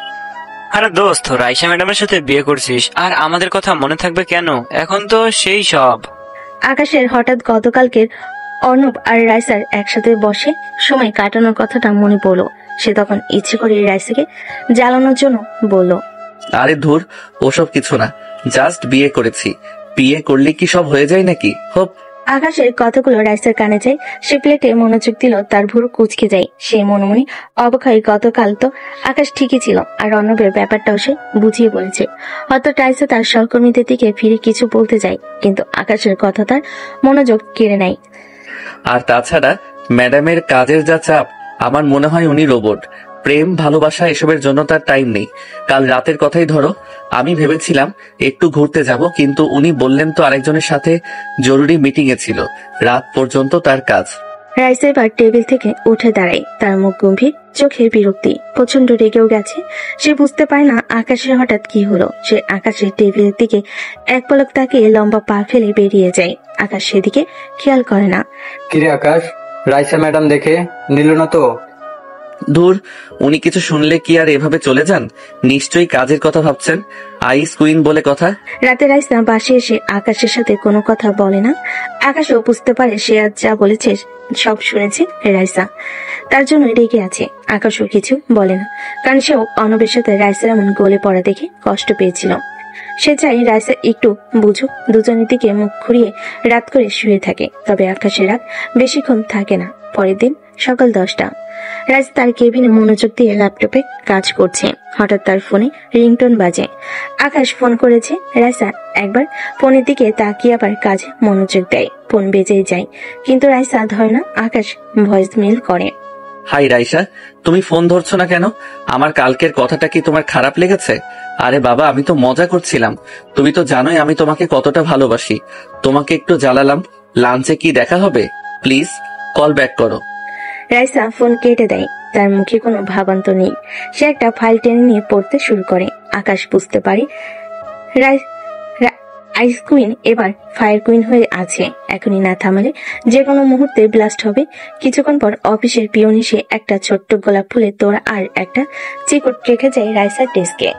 আরে দোস্ত, রাইসা ম্যাডামের সাথে বিয়ে করছিস আর আমাদের কথা মনে থাকবে কেন? এখন তো সেই সব। আকাশের হঠাৎ গতকালকের অর্ণব আর রাইসার একসাথে বসে সময় কাটানোর কথাটা মনে পড়লো। সে তখন ইচ্ছে করে রাইসাকে জ্বালানোর জন্য বলল, আরে ধুর, ওসব কিছু না, জাস্ট বিয়ে করেছি। বিয়ে করলে কি সব হয়ে যায় নাকি? হোপ। আকাশের কথাগুলো রাইসার কানে যায়। সে প্লেটে মনোযোগ দিল, তার ভুরু কুচকে যায়। সে মনে মনে অবাক হয়, গতকাল তো আকাশ ঠিকই ছিল, আর অর্ণবের ব্যাপারটাও সে বুঝিয়ে বলেছে। হয়তো রাইসা তার সহকর্মীদের দিকে ফিরে কিছু বলতে যায়, কিন্তু আকাশের কথা তার মনোযোগ কেড়ে নেয়। আর তাছাড়া ম্যাডামের কাজের যা চাপ, আমার মনে হয় উনি রোবট। প্রেম ভালোবাসা এসবের জন্য তার টাইম নেই। কাল রাতের কথাই ধরো, আমি ভেবেছিলাম একটু ঘুরতে যাব, কিন্তু উনি বললেন তো আরেকজনের সাথে জরুরি মিটিং এ ছিল। রাত পর্যন্ত তার কাজ। রাইসা এবার টেবিল থেকে উঠে দাঁড়ায়, তার মুখ গম্ভীর, চোখে বিরক্তি, প্রচন্ড রেগেও গেছে। সে বুঝতে পারে না আকাশের হঠাৎ কি হলো। সে আকাশের টেবিলের দিকে এক পলক তাকিয়ে লম্বা পা ফেলে বেরিয়ে যায়। আকাশ সেদিকে খেয়াল করে না। কিরে আকাশ, রাইসা ম্যাডাম দেখে নিল না তো? দূর, উনি কিছু শুনলে কি আর এভাবে চলে যান? নিশ্চয়ই কাজের কথা ভাবছেন। আইস কুইন বলে কথা। রাতে রাইসা বাসে এসে আকাশের সাথে কোনো কথা বলে না। আকাশও বুঝতে পারে সে আজ যা বলেছে সব শুনেছে রাইসা, তার জন্য রেগে আছে। আকাশও কিছু বলে না, কারণ সেও অর্ণবের সাথে রাইসার এমন গলে পড়া দেখে কষ্ট পেয়েছিল। সে চাই রাইসা একটু বুঝুক, দুজনের দিকে মুখ ঘুরিয়ে রাত করে শুয়ে থাকে। তবে আকাশের রাত বেশিক্ষণ থাকে না। পরের দিন সকাল 10টা। রাইসা তার কেবিনে মনোযোগ দিয়ে ল্যাপটপে কাজ করছে। হঠাৎ তার ফোনে রিংটোন বাজে। আকাশ ফোন করেছে। রাইসা একবার ফোনের দিকে তাকিয়ে আবার কাজে মনোযোগ দেয়। ফোন বেজেই যায়, কিন্তু রাইসা ধরে না। আকাশ ভয়েস মেল করে, হাই রাইসা, তুমি ফোন ধরছো না কেন? আমার কালকের কথাটা কি তোমার খারাপ লেগেছে? আরে বাবা, আমি তো মজা করছিলাম। তুমি তো জানোই আমি তোমাকে কতটা ভালোবাসি। তোমাকে একটু জ্বালালাম। লাঞ্চে কি দেখা হবে? প্লিজ কল ব্যাক করো। রাইসা ফোন কেটে দেয়। তার মুখে কোনো ভাবান্ত নেই। সে একটা ফাইল টেনে নিয়ে পড়তে শুরু করে। আকাশ বুঝতে পারে আইস কুইন এবার ফায়ার কুইন হয়ে আছে। এখনই না থামালে যে কোনো মুহূর্তে ব্লাস্ট হবে। কিছুক্ষণ পর অফিসের পিয়ন এসে একটা ছোট্ট গোলাপ ফুলের তোড়া আর একটা চিকুট রেখে যায় রাইসার ডেস্কে।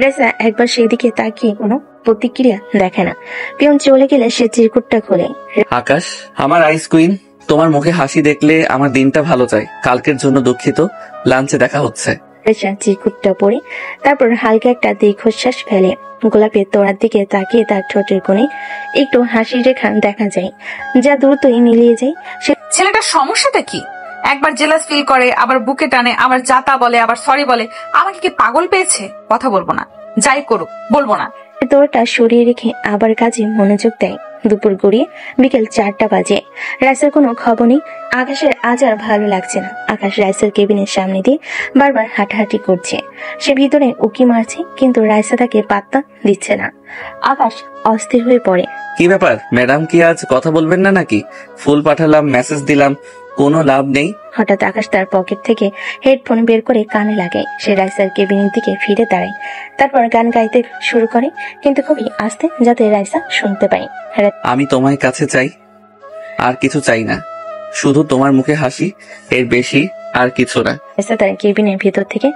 রাইসা একবার সেই দিকে তাকিয়ে কোনো প্রতিক্রিয়া দেখে না। পিয়ন চলে গেলে সে চিরকুটটা খোলে। আকাশ, আমার আইস কুইন, তোমার মুখে হাসি দেখলে আমার দিনটা ভালো যায়। কালকের জন্য দুঃখিত, লাঞ্চে দেখা হচ্ছে। রাইসা চিরকুটটা পরে তারপর হালকা একটা দীর্ঘশ্বাস ফেলে। গোলাপের তোড়ার দিকে তাকিয়ে তার ঠোঁটের কোণে একটু হাসির রেখা দেখা যায়, যা দ্রুতই মিলিয়ে যায়। ছেলেটার সমস্যাটা কি? একবার জেলাস ফিল করে, আবার বুকে টানে, আবার যাতা বলে, আবার সরি বলে। আমাকে কি পাগল পেয়েছে? কথা বলবো না, যাই করুক বলবো না। তোরটা সরিয়ে রেখে আবার কাজে মনোযোগ দেয়। দুপুর গড়িয়ে বিকেল 4টা বাজে। রাইসার কোনো খবর নেই। আকাশের আজ আর ভালো লাগছে না। আকাশ রাইসার কেবিনের সামনে দিয়ে বারবার হাঁটাহাঁটি করছে। সে ভিতরে উকি মারছে, কিন্তু রাইসা তাকে পাত্তা দিচ্ছে না। আকাশ অস্থির হয়ে পড়ে। কি ব্যাপার ম্যাডাম, কি আজ কথা বলবেন না নাকি? ফুল পাঠালাম, মেসেজ দিলাম, কোনো লাভ নেই। হঠাৎ আকাশ তার পকেট থেকে হেডফোন বের করে কানে লাগে। সে রাইসার কেবিনের দিকে ফিরে দাঁড়ায়। তারপর গান গাইতে শুরু করে, কিন্তু খুবই আস্তে, যাতে রাইসা শুনতে পায়। আমি তোমার কাছে চাই, আর কিছু চাই না। শুধু তোমার মুখে হাসি, এর বেশি আর কিছু না। রাইসা তার কেবিনের ভিতর থেকে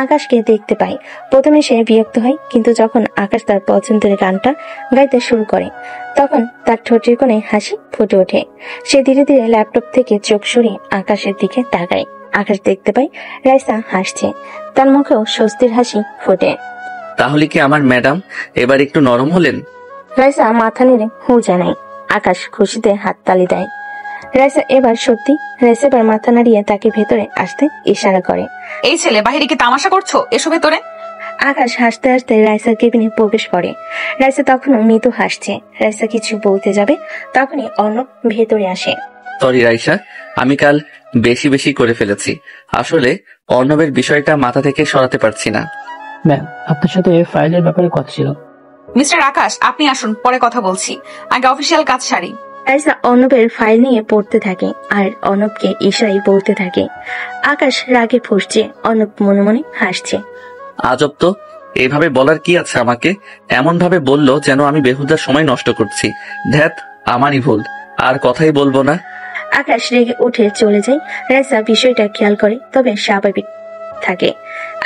আকাশকে দেখতে পায়। প্রথমে সে বিরক্ত হয়, কিন্তু যখন আকাশ তার পছন্দের গানটা গাইতে শুরু করে তখন তার ঠোঁটের কোণে হাসি ফুটে ওঠে। সে ধীরে ধীরে ল্যাপটপ থেকে চোখ সরিয়ে আকাশের দিকে তাকায়। আকাশ দেখতে পায় রাইসা হাসছে, তার মুখেও স্বস্তির হাসি ফোটে। তাহলে কি আমার ম্যাডাম এবার একটু নরম হলেন? রাইসা মাথা নেড়ে হু জানায়। আকাশ খুশিতে হাততালি দেয়। রাইসা এবার মাথা নাড়িয়ে তাকে ভেতরে আসতে ইশারা করে। এই ছেলে, বাহিরে কি তামাশা করছো? এসো ভেতরে। আকাশ হাসতে হাসতে রাইসার কেবিনে প্রবেশ করে। রাইসা তখনও মৃদু হাসছে। রাইসা কিছু বলতে যাবে, তখনই অর্ণব ভেতরে আসে। সরি রাইসা, আমি কাল বেশি করে ফেলেছি। আসলে অর্ণবের বিষয়টা মাথা থেকে সরাতে পারছি না। ম্যাম, আপনার সাথে ফাইলের ব্যাপারে কথা ছিল। মিস্টার আকাশ, আপনি আসুন, পরে কথা বলছি, আগে অফিসিয়াল কাজ সারি। রাইসা অর্ণবের ফাইল নিয়ে পড়তে থাকে আর অর্ণবকে ইশারায় বলতে থাকে। আকাশ রাগে ফুঁসছে, অর্ণব মনে মনে হাসছে। আজব তো, এইভাবে বলার কি আছে আমাকে? এমন ভাবে বললো যেন আমি বেহুদার সময় নষ্ট করছি। ধ্যাত, আমারই ভুল, আর কথাই বলবো না। আকাশ রেগে উঠে চলে যায়। রাইসা বিষয়টা খেয়াল করে, তবে স্বাভাবিক থাকে।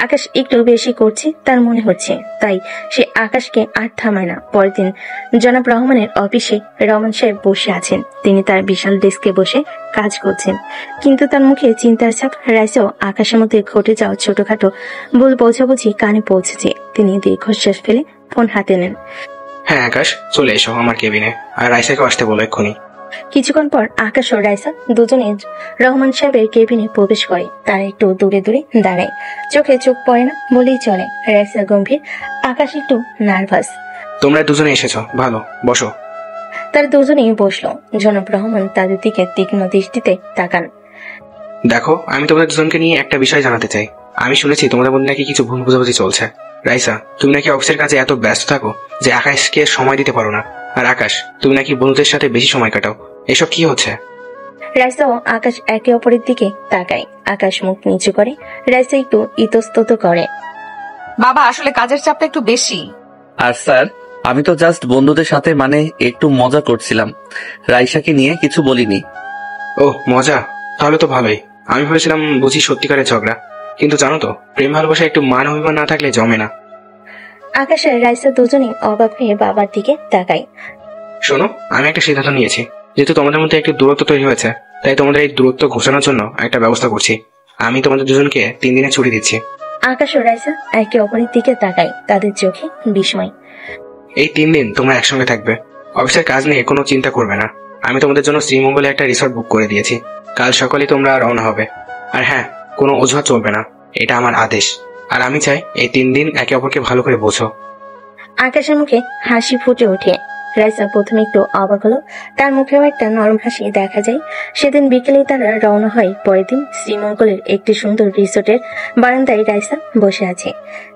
আকাশ একটু বেশি করছে তার মনে হচ্ছে, তাই সে আকাশকে আর থামায় না। পরের দিন জনাব রহমানের অফিসে রহমান সাহেব বসে আছেন। তিনি তার বিশাল ডেস্কে বসে কাজ করছেন, কিন্তু তার মুখে চিন্তার ছাপ। রাইসাও আকাশের মধ্যে ঘটে যাওয়া ছোটখাটো ভুল বোঝাবুঝি কানে পৌঁছেছে। তিনি দীর্ঘশ্বাস ফেলে ফোন হাতে নেন। হ্যাঁ আকাশ, চলে এসো আমার কেবিনে, আর রাইসাকে আসতে বলো এক্ষুনি। কিছুক্ষণ পর আকাশ ও রাইসা দুজনে রহমান সাহেবের কেবিনে প্রবেশ করে। তারা একটু দূরে দূরে দাঁড়ায়, চোখে চোখ পড়ে না বলেই চলে। রাইসা গম্ভীর, আকাশ একটু নার্ভাস। তোমরা দুজনে এসেছো, ভালো, বসো। তারা দুজনেই বসলো। জনাব রহমান তাদের দিকে তীক্ষ্ণ দৃষ্টিতে তাকান। দেখো, আমি তোমাদের দুজনকে নিয়ে একটা বিষয় জানাতে চাই। আমি শুনেছি তোমাদের মধ্যে নাকি কিছু ভুল বোঝাবুঝি চলছে। রাইসা, তুমি নাকি অফিসের কাজে এত ব্যস্ত থাকো যে আকাশকে সময় দিতে পারো না। আর আকাশ, তুমি নাকি বন্ধুদের সাথে বেশি সময় কাটাও। এসব কি হচ্ছে? রাইসা ও আকাশ একে অপরের দিকে তাকায়। আকাশ মুখ নিচু করে, রাইসা একটু ইতস্তত করে। বাবা, আসলে কাজের চাপটা একটু বেশি। আর স্যার, আমি তো জাস্ট বন্ধুদের সাথে একটু মজা করছিলাম, রাইসাকে নিয়ে কিছু বলিনি। ও মজা, তাহলে তো ভালোই। আমি ভেবেছিলাম বুঝি সত্যিকারের ঝগড়া। কিন্তু জানো তো, প্রেম ভালোবাসা একটু মান অভিমান না থাকলে জমে না। আকাশ আর রাইসা দুজনেই অবাক হয়ে বাবার দিকে তাকায়। শোনো, আমি একটা সিদ্ধান্ত নিয়েছি। যেহেতু তোমাদের মধ্যে একটু দূরত্ব তৈরি হয়েছে, তাই তোমাদের এই দূরত্ব ঘোষণার জন্য একটা ব্যবস্থা করছি। আমি তোমাদের দুজনকে 3 দিনের ছুটি দিচ্ছি। আকাশ ও রাইসা একে অপরের দিকে তাকায়, তাদের চোখে বিস্ময়। এই 3 দিন তোমরা একসঙ্গে থাকবে। অফিসের কাজ নিয়ে কোনো চিন্তা করবে না। আমি তোমাদের জন্য শ্রীমঙ্গলে একটা রিসর্ট বুক করে দিয়েছি। কাল সকালে তোমরা রওনা হবে। আর হ্যাঁ, কোনো অজুহাত চলবে না, এটা আমার আদেশ। আর আমি চাই এই 3 দিন একে অপরকে ভালো করে বোঝো। আকাশের মুখে হাসি ফুটে ওঠে। রাইসা প্রথমে একটু অবাক হলো, তার মুখেও একটা নরম হাসি দেখা যায়। সেদিন বিকেলে তারা রওনা হয়। পরের দিন শ্রীমঙ্গলের একটি সুন্দর রিসোর্টের বারান্দায় রাইসা বসে আছে।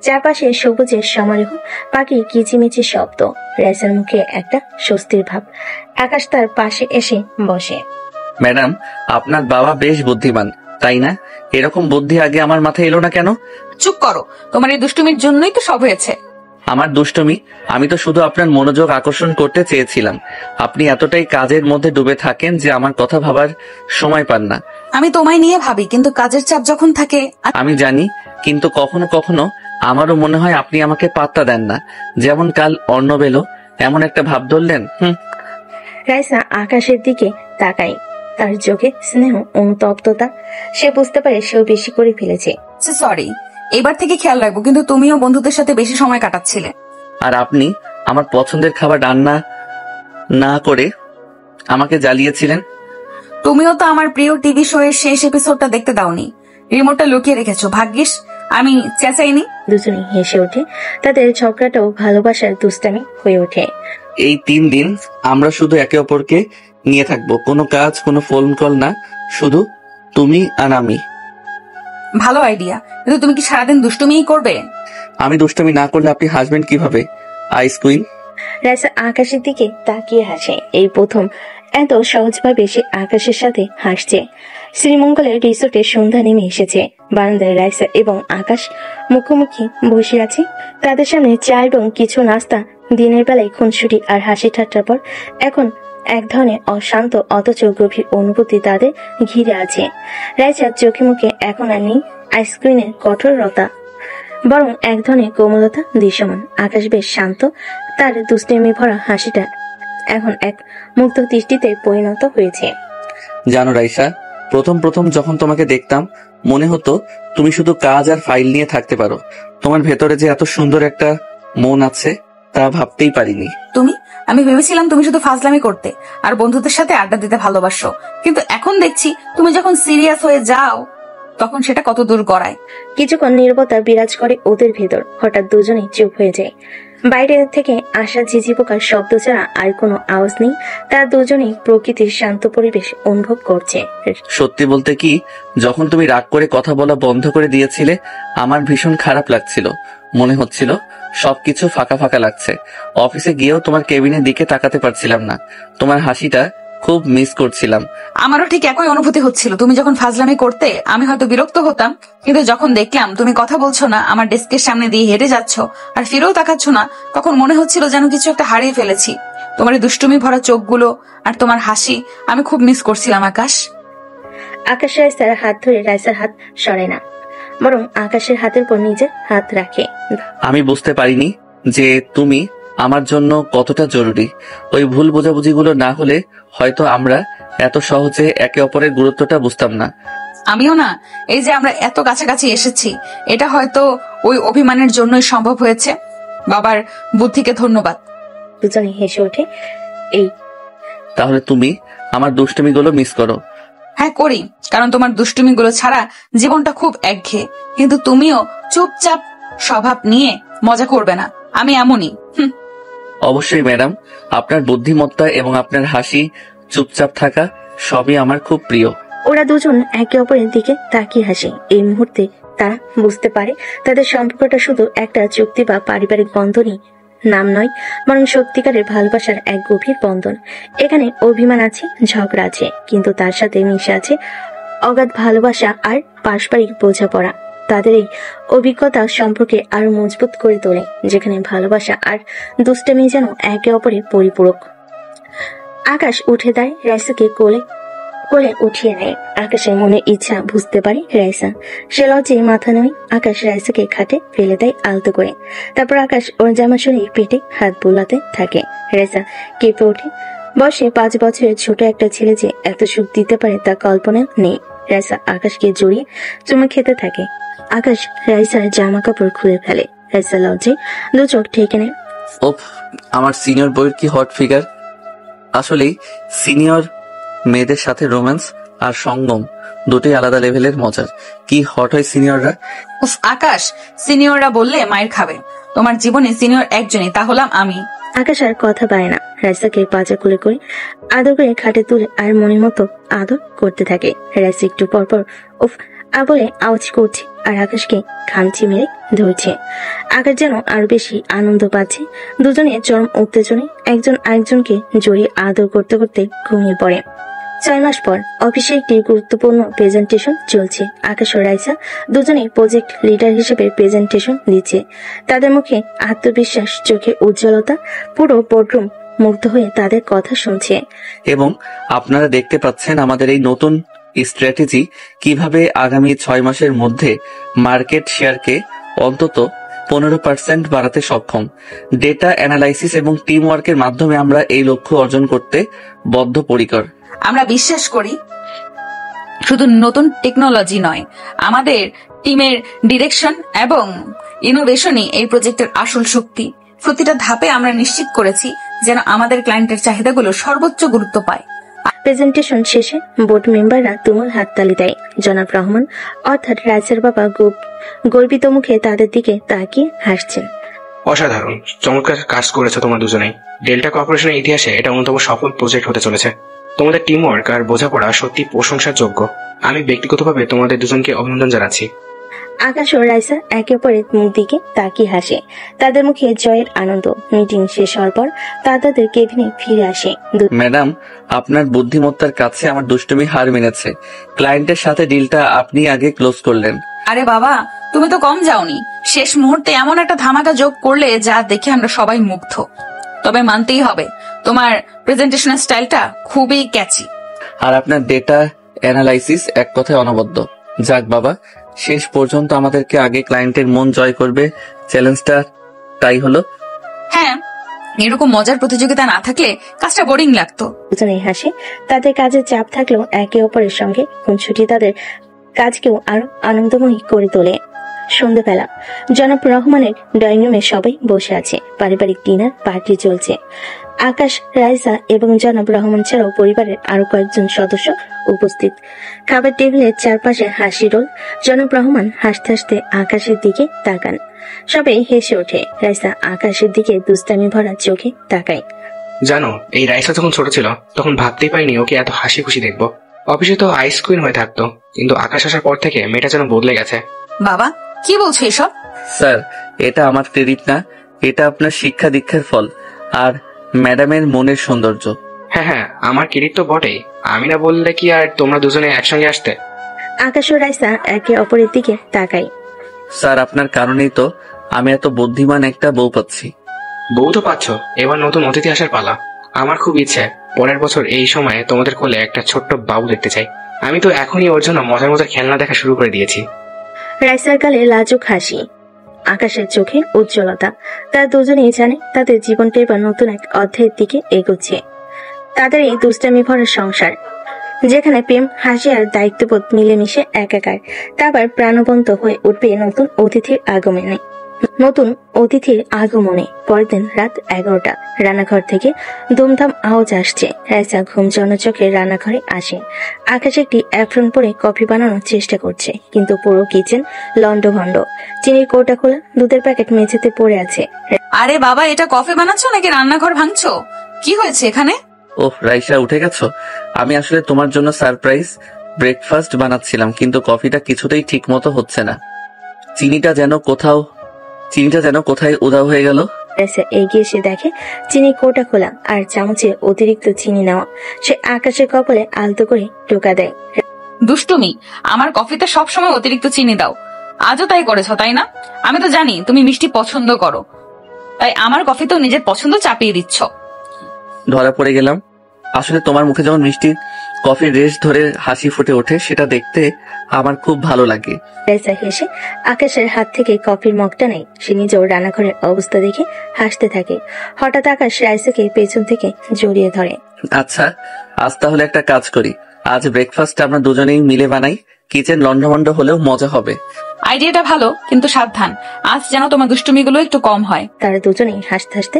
চারপাশে সবুজের সমারোহ, পাখির কিচিমিচি শব্দ। রাইসার মুখে একটা স্বস্তির ভাব। আকাশ তার পাশে এসে বসে। ম্যাডাম, আপনার বাবা বেশ বুদ্ধিমান, তাই না? এরকম বুদ্ধি আগে আমার মাথায় এলো না কেন? চুপ করো, তোমার এই দুষ্টুমির জন্যই তো সব হয়েছে। আমার দুষ্টুমি? আমি তো শুধু আপনার মনোযোগ আকর্ষণ করতে চেয়েছিলাম। আপনি এতটাই কাজের মধ্যে ডুবে থাকেন যে আমার কথা ভাবার সময় পান না। আমি তোমায় নিয়ে ভাবি, কিন্তু কাজের চাপ যখন থাকে। আমি জানি, কিন্তু কখনো কখনো আমারও মনে হয় আপনি আমাকে পাত্তা দেন না। যেমন কাল অর্ণব এলো, এমন একটা ভাব ধরলেন। রাইসা আকাশের দিকে তাকায়, তার চোখে স্নেহ অনুতপ্ততা। সে বুঝতে পারে সেও বেশি করে ফেলেছে। সরি, এবার থেকে খেয়াল রাখবো। কিন্তু তুমিও বন্ধুদের সাথে বেশি সময় কাটাচ্ছিলে। আর আপনি আমার পছন্দের খাবার রান্না না করে আমাকে জ্বালিয়েছিলেন। তুমিও তো আমার প্রিয় টিভি শো এর শেষ এপিসোডটা দেখতে দাওনি, রিমোটটা লুকিয়ে রেখেছো। ভাগ্যিস আমি চেঁচাইনি। দুজনেই হেসে ওঠে, তাদের ঝগড়াটাও ভালোবাসার দুষ্টামি হয়ে ওঠে। এই 3 দিন আমরা শুধু একে অপরকে নিয়ে থাকবো, কোনো কাজ, কোনো ফোন কল না, শুধু তুমি আর আমি। ভালো আইডিয়া, কিন্তু তুমি কি সারাদিন দুষ্টুমিই করবে? আমি দুষ্টুমি না করলে আপনি হাসবেন কিভাবে, আইস কুইন? রাইসা আকাশের দিকে তাকিয়ে হাসে। এই প্রথম এত সহজভাবে সে আকাশের সাথে হাসছে। শ্রীমঙ্গলের রিসোর্টে সন্ধ্যা নেমে এসেছে। বারান্দায় রাইসা এবং আকাশ মুখোমুখি বসে আছে। তাদের সামনে চা এবং কিছু নাস্তা। দিনের বেলায় খুনসুটি আর হাসি ঠাট্টার পর এখন এক ধরনের অশান্ত অথচ গভীর অনুভূতি তাদের ঘিরে আছে। রাইসার চোখে মুখে এখন আর নেই আইসক্রিমের কঠোরতা, বরং এক ধরনের কোমলতা দৃশ্যমান। আকাশ বেশ শান্ত, তার দুষ্টেমি ভরা হাসিটা এখন এক মুগ্ধ দৃষ্টিতে পরিণত হয়েছে। জানো রাইসা, প্রথম যখন তোমাকে দেখতাম মনে হতো তুমি শুধু কাজ আর ফাইল নিয়ে থাকতে পারো। তোমার ভেতরে যে এত সুন্দর একটা মন আছে তা ভাবতেই পারিনি। আমি ভেবেছিলাম তুমি শুধু ফাজলামি করতে আর বন্ধুদের সাথে আড্ডা দিতে ভালোবাসো, কিন্তু এখন দেখছি তুমি যখন সিরিয়াস হয়ে যাও তখন সেটা কত দূর গড়ায়। কিছুক্ষণ নীরবতা বিরাজ করে ওদের ভেতর। হঠাৎ দুজনেই চুপ হয়ে যায়। বাইরে থেকে আসা ঝিঝি পোকার শব্দ ছাড়া আর কোনো আওয়াজ নেই। তারা দুজনেই প্রকৃতির শান্ত পরিবেশ অনুভব করছে। সত্যি বলতে কি, যখন তুমি রাগ করে কথা বলা বন্ধ করে দিয়েছিলে আমার ভীষণ খারাপ লাগছিল। মনে হচ্ছিল সবকিছু ফাঁকা ফাঁকা লাগছে। অফিসে গিয়েও তোমার কেবিনের দিকে তাকাতে পারছিলাম না। তোমার হাসিটা খুব মিস করছিলাম। আমারও ঠিক একই অনুভূতি হচ্ছিল। তুমি যখন ফাজলামি করতে আমি হয়তো বিরক্ত হতাম, কিন্তু যখন দেখলাম তুমি কথা বলছো না, আমার ডেস্কের সামনে দিয়ে হেঁটে যাচ্ছ আর ফিরেও তাকাচ্ছ না, তখন মনে হচ্ছিল যেন কিছু একটা হারিয়ে ফেলেছি। তোমার এই দুষ্টুমি ভরা চোখগুলো আর তোমার হাসি আমি খুব মিস করছিলাম। আকাশ রাইসার হাত ধরে রাইসার হাত সরায় না, বরং আকাশের হাতের উপর নিজের হাত রাখে। আমি বুঝতে পারিনি যে তুমি আমার জন্য কতটা জরুরি। ওই ভুল বোঝাবুঝিগুলো না হলে হয়তো আমরা এত সহজে একে অপরের গুরুত্বটা বুঝতাম না। আমিও না, এই যে আমরা এত কাছাকাছি এসেছি এটা হয়তো ওই অভিমানের জন্যই সম্ভব হয়েছে। বাবার বুদ্ধিকে ধন্যবাদ। দুজনে হেসে ওঠে। তাহলে তুমি আমার দুষ্টুমিগুলো মিস করো? হ্যাঁ করি, কারণ তোমার দুষ্টুমিগুলো ছাড়া জীবনটা খুব একঘেয়ে। কিন্তু তুমিও চুপচাপ স্বভাব নিয়ে মজা করবে না, আমি এমনই। অবশ্যই ম্যাডাম, আপনার বুদ্ধিমত্তা এবং আপনার হাসি, চুপচাপ থাকা সবই আমার খুব প্রিয়। ওরা দুজন একে অপরের দিকে তাকিয়ে হাসে। এই মুহূর্তে তারা বুঝতে পারে তাদের সম্পর্কটা শুধু একটা চুক্তি বা পারিবারিক বন্ধনই নাম নয়, বরং সত্যিকারের ভালোবাসার এক গভীর বন্ধন। এখানে অভিমান আছে, ঝগড়া আছে, কিন্তু তার সাথে মিশে আছে অগাধ ভালোবাসা আর পারস্পরিক বোঝাপড়া। তাদের এই অভিজ্ঞতা সম্পর্কে আরো মজবুত করে তোলে, যেখানে ভালোবাসা আর দুষ্টামি যেন একে অপরের পরিপূরক। আকাশ উঠে দাঁড়ায়, রাইসাকে কোলে উঠিয়ে নেয়। আকাশের মনে ইচ্ছা বুঝতে পারে রাইসা। সে লজ্জায় মাথা নয়। আকাশ রাইসাকে খাটে ফেলে দেয় আলতো করে। তারপর আকাশ ওর জামা সরিয়ে পেটে হাত বোলাতে থাকে। রাইসা কেঁপে ওঠে। বয়সে 5 বছরের ছোট একটা ছেলে যে এত সুখ দিতে পারে তা কল্পনা নেই। রাইসা আকাশকে জড়িয়ে চুমা খেতে থাকে। আকাশ রাইসার জামা কাপড় খুলে ফেলে। রাইসা লজ্জায় 2 চোখ ঢেকে নেয়। ওফ, আমার সিনিয়র বইয়ের কি হট ফিগার! আসলেই সিনিয়র মেয়েদের সাথে রোম্যান্স আর সঙ্গম দুটোই আলাদা লেভেলের মজার। কি হট হয় সিনিয়ররা! উফ আকাশ, সিনিয়ররা বললে মায়ের খাবে। তোমার জীবনে সিনিয়র একজনই, তা হলাম আমি। আকাশ আর কথা পায় না। রাইসাকে পাজা খুলে করে আদর করে খাটে তুলে আর মনের মতো আদর করতে থাকে। রাইসা একটু পরপর উফ বলে আওয়াজ করছে আর আকাশকে খামচি মেরে ধরছে। আকাশ যেন আরো বেশি আনন্দ পাচ্ছে। দুজনে চরম উত্তেজনায় একজন আরেকজনকে জড়িয়ে আদর করতে করতে ঘুমিয়ে পড়ে। 6 মাস পর অফিসে একটি গুরুত্বপূর্ণ প্রেজেন্টেশন চলছে। আকাশ ও রাইসা দুজনেই প্রজেক্ট লিডার হিসেবে প্রেজেন্টেশন দিচ্ছে। তাদের মুখে আত্মবিশ্বাস, চোখে উজ্জ্বলতা, পুরো বোর্ডরুম মুগ্ধ হয়ে তাদের কথা শুনছে। এবং আপনারা দেখতে পাচ্ছেন আমাদের এই নতুন স্ট্র্যাটেজি কিভাবে আগামী 6 মাসের মধ্যে মার্কেট শেয়ারকে অন্তত 15% বাড়াতে সক্ষম। ডেটা অ্যানালাইসিস এবং টিম ওয়ার্কের মাধ্যমে আমরা এই লক্ষ্য অর্জন করতে বদ্ধপরিকর। আমরা বিশ্বাস করি শুধু নতুন টেকনোলজি নয়, আমাদের টিমের ডিরেকশন এবং ইনোভেশনই এই প্রজেক্টের আসল শক্তি। প্রতিটা ধাপে আমরা নিশ্চিত করেছি যেন আমাদের ক্লায়েন্টের চাহিদাগুলো সর্বোচ্চ গুরুত্ব পায়। প্রেজেন্টেশন শেষে বোর্ড মেম্বাররা তুমুল হাততালি দেয়। জনাব রহমান অর্থাৎ রাইসার বাবা গর্বিত মুখে তাদের দিকে তাকিয়ে হাসছেন। অসাধারণ, চমৎকার কাজ করেছো তোমরা দুজনেই। ডেল্টা কর্পোরেশনের ইতিহাসে এটা অন্যতম সফল প্রজেক্ট হতে চলেছে। তোমাদের টিম ওয়ার্ক আর বোঝাপড়া সত্যি প্রশংসার যোগ্য। আমি ব্যক্তিগতভাবে তোমাদের দুজনকে অভিনন্দন জানাচ্ছি। আকাশ ও রাইসা একে অপরের মুখ দিকে তাকিয়ে হাসে। তাদের মুখে জয়ের আনন্দ। মিটিং শেষ হওয়ার পর তাদের কেবিনে ফিরে আসে। ম্যাডাম, আপনার বুদ্ধিমত্তার কাছে আমার দুষ্টুমি হার মেনেছে। ক্লায়েন্টের সাথে ডিলটা আপনি আগে ক্লোজ করলেন। আরে বাবা, তুমি তো কম যাওনি। শেষ মুহূর্তে এমন একটা ধামাকা যোগ করলে যা দেখে আমরা সবাই মুগ্ধ। তবে মানতেই হবে তোমার প্রেজেন্টেশনের স্টাইলটা খুবই ক্যাচি। আর আপনার ডেটা অ্যানালাইসিস এক কথায় অনবদ্য। যাক বাবা, শেষ পর্যন্ত আমাদেরকে আগে ক্লায়েন্টের মন জয় করবে চ্যালেঞ্জটা তাই হলো। হ্যাঁ, এরকম মজার প্রতিযোগিতা না থাকলে কাজটা বোরিং লাগতো। দুজনেই হাসে। তাদের কাজের চাপ থাকলেও একে অপরের সঙ্গে খুনসুটি তাদের কাজকেও আরো আনন্দময়ী করে তোলে। সন্ধ্যাবেলা জনাব রহমানের ড্রয়িং রুমে সবাই বসে আছে। পারিবারিক ডিনার পার্টি চলছে। আকাশ, রাইসা এবং জনাব রহমান ছাড়াও পরিবারের আরো কয়েকজন সদস্য উপস্থিত। খাবার টেবিলের চারপাশে হাসি রোল। জনাব রহমান হাসতে হাসতে আকাশের দিকে তাকান। সবাই হেসে ওঠে। রাইসা আকাশের দিকে দুষ্টামি ভরা চোখে তাকায়। জানো, এই রাইসা যখন ছোট ছিল তখন ভাবতেই পারিনি ওকে এত হাসি খুশি দেখবো। অফিসে তো আইস কুইন হয়ে থাকতো, কিন্তু আকাশ আসার পর থেকে মেয়েটা যেন বদলে গেছে। বাবা, কি বলছো এসব? স্যার, এটা আমার ক্রেডিট না, এটা আপনার শিক্ষা দীক্ষার ফল আর ম্যাডামের মনের সৌন্দর্য। হ্যাঁ, আমার ক্রেডিট তো বটেই। আমি না বললে কি আর তোমরা দুজনে একসঙ্গে আসতে? আকাশ ও রাইসা একে অপরের দিকে তাকায়। স্যার, আপনার কারণেই তো আমি এত বুদ্ধিমান একটা বউ পাচ্ছি। বউ তো পাচ্ছ, এবার নতুন অতিথি আসার পালা। আমার খুব ইচ্ছে পরের বছর এই সময়ে তোমাদের কোলে একটা ছোট্ট বাবু দেখতে চাই। আমি তো এখনই ওর জন্য মজার মজার খেলনা দেখা শুরু করে দিয়েছি। রাইসার গালে লাজুক হাসি, আকাশের চোখে উজ্জ্বলতা। তারা দুজনেই জানে তাদের জীবনটা এবার নতুন এক অধ্যায়ের দিকে এগোচ্ছে। তাদের এই দুষ্টামি ভরা সংসার, যেখানে প্রেম, হাসি আর দায়িত্ববোধ মিলেমিশে একাকার, তা আবার প্রাণবন্ত হয়ে উঠবে নতুন অতিথির আগমনে। পরের দিন রাত 11টা। রান্নাঘর থেকে ধুমধাম আওয়াজ আসছে। রাইসা ঘুম জড়ানো চোখে রান্নাঘরে আসে। আকাশ একটি অ্যাপ্রন পরে কফি বানানোর চেষ্টা করছে, কিন্তু পুরো কিচেন লন্ডভন্ড। চিনির কৌটা খোলা, দুধের প্যাকেট মেঝেতে পড়ে আছে। আরে বাবা, এটা কফি বানাচ্ছো নাকি রান্নাঘর ভাঙছো? কি হয়েছে এখানে? ওহ রাইসা, উঠে গেছো? আমি আসলে তোমার জন্য সারপ্রাইজ ব্রেকফাস্ট বানাচ্ছিলাম, কিন্তু কফিটা কিছুতেই ঠিক মতো হচ্ছে না। চিনিটা যেন কোথায় উধাও হয়ে গেল। রাইসা এগিয়ে এসে দেখে চিনি কৌটা খোলা আর চামচে অতিরিক্ত চিনি নেওয়া। সে আকাশের কপালে আলতো করে টোকা দেয়। দুষ্টুমি, আমার কফিতে সবসময় অতিরিক্ত চিনি দাও। আজও তাই করেছো, তাই না? আমি তো জানি তুমি মিষ্টি পছন্দ করো, তাই আমার কফিতেও নিজের পছন্দ চাপিয়ে দিচ্ছ। ধরা পড়ে গেলাম। আসলে তোমার মুখে যখন মিষ্টি কফির রেশ ধরে হাসি ফুটে ওঠে, সেটা দেখতে আমার খুব ভালো লাগে। রাইসা হেসে আকাশের হাত থেকে কফির মগটা নেয়। সে নিজেও রান্নাঘরের অবস্থা দেখে হাসতে থাকে। হঠাৎ আকাশ রাইসাকে পেছন থেকে জড়িয়ে ধরে। আচ্ছা, আজ তাহলে একটা কাজ করি। আজ ব্রেকফাস্ট আমরা দুজনেই মিলে বানাই। কিচেন লন্ডভন্ড হলেও মজা হবে। আইডিয়াটা ভালো, কিন্তু সাবধান, আজ যেন তোমার দুষ্টুমিগুলো একটু কম হয়। তারা দুজনেই হাসতে হাসতে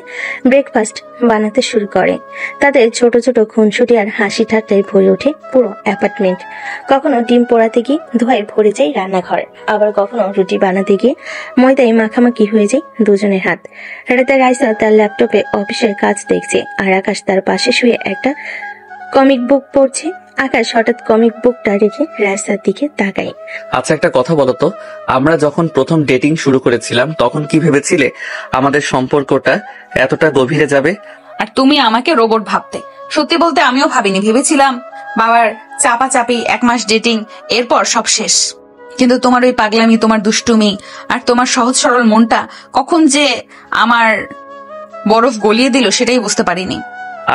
ব্রেকফাস্ট বানাতে শুরু করে। তাদের ছোট ছোট খুনসুটি আর হাসি ঠাট্টায় ভরে ওঠে পুরো অ্যাপার্টমেন্ট। কখনো ডিম পোড়াতে গিয়ে ধোঁয়ায় ভরে যায় রান্নাঘর, আবার কখনো রুটি বানাতে গিয়ে ময়দায় মাখামাখি হয়ে যায় দুজনের হাত। রাতে রাইসা তার ল্যাপটপে অফিসের কাজ দেখছে, আর আকাশ তার পাশে শুয়ে একটা কমিক বুক পড়ছে। আকাশ হঠাৎ কমিক বুকটা রেখে রাইসার দিকে তাকায়। আচ্ছা, একটা কথা বলো তো, আমরা যখন প্রথম ডেটিং শুরু করেছিলাম তখন কি ভেবেছিলে আমাদের সম্পর্কটা এতটা গভীরে যাবে? আর তুমি আমাকে রোবট ভাবতে। সত্যি বলতে আমিও ভাবিনি, ভেবেছিলাম বাবার চাপাচাপি, 1 মাস ডেটিং, এরপর সব শেষ। কিন্তু তোমার ওই পাগলামি, তোমার দুষ্টুমি আর তোমার সহজ সরল মনটা কখন যে আমার বরফ গলিয়ে দিল সেটাই বুঝতে পারিনি।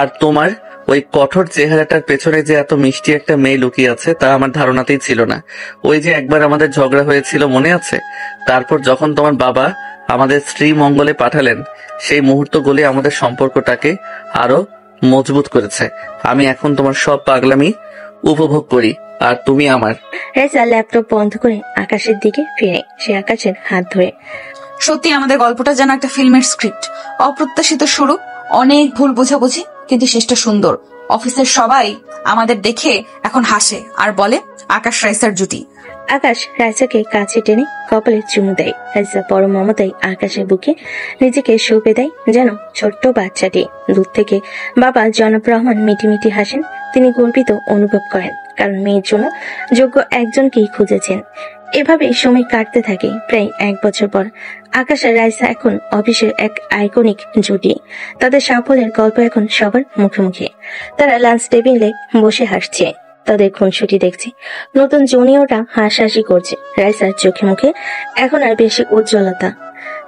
আর তোমার ওই কঠোর চেহারাটার পেছনে যে এত মিষ্টি একটা মেয়ে লুকিয়ে আছে তা আমার ধারণাতেই ছিল না। ওই যে একবার আমাদের ঝগড়া হয়েছিল মনে আছে? তারপর যখন তোমার বাবা আমাদের স্ত্রী মঙ্গলে পাঠালেন, সেই মুহূর্তগুলি আমাদের সম্পর্কটাকে আরো মজবুত করেছে। আমি এখন তোমার সব পাগলামি উপভোগ করি আর তুমি আমার। রাইসা ল্যাপটপ বন্ধ করে আকাশের দিকে ফিরে। সে আকাশের হাত ধরে। সত্যি আমাদের গল্পটা যেন একটা ফিল্মের স্ক্রিপ্ট। অপ্রত্যাশিত শুরু, অনেক ভুল বোঝাবুঝি, কিন্তু শেষটা সুন্দর। অফিসের সবাই আমাদের দেখে এখন হাসে আর বলে আকাশ রাইসার জুটি। আকাশ রাইসাকে কাছে টেনে কপালে চুমু দেয়। রাইসা বড় মমতায় আকাশের বুকে নিজেকে সঁপে দেয়, যেন ছোট্ট বাচ্চাটি। দূর থেকে বাবা জনাব রহমান মিটিমিটি হাসেন। তিনি গর্বিত অনুভব করেন, কারণ মেয়ের জন্য যোগ্য একজনকেই খুঁজেছেন। এভাবে সময় কাটতে থাকে প্রায় 1 বছর পর। আকাশ আর রাইসা এখন অফিসের এক আইকনিক জুটি। তাদের সাফল্যের গল্প এখন সবার মুখে মুখে। তারা লাঞ্চ টেবিলে বসে হাসছে, তাদের খুনসুটি দেখছে। নতুন জুনিয়ররা হাসাহাসি করছে। রাইসার চোখে মুখে এখন আর বেশি উজ্জ্বলতা।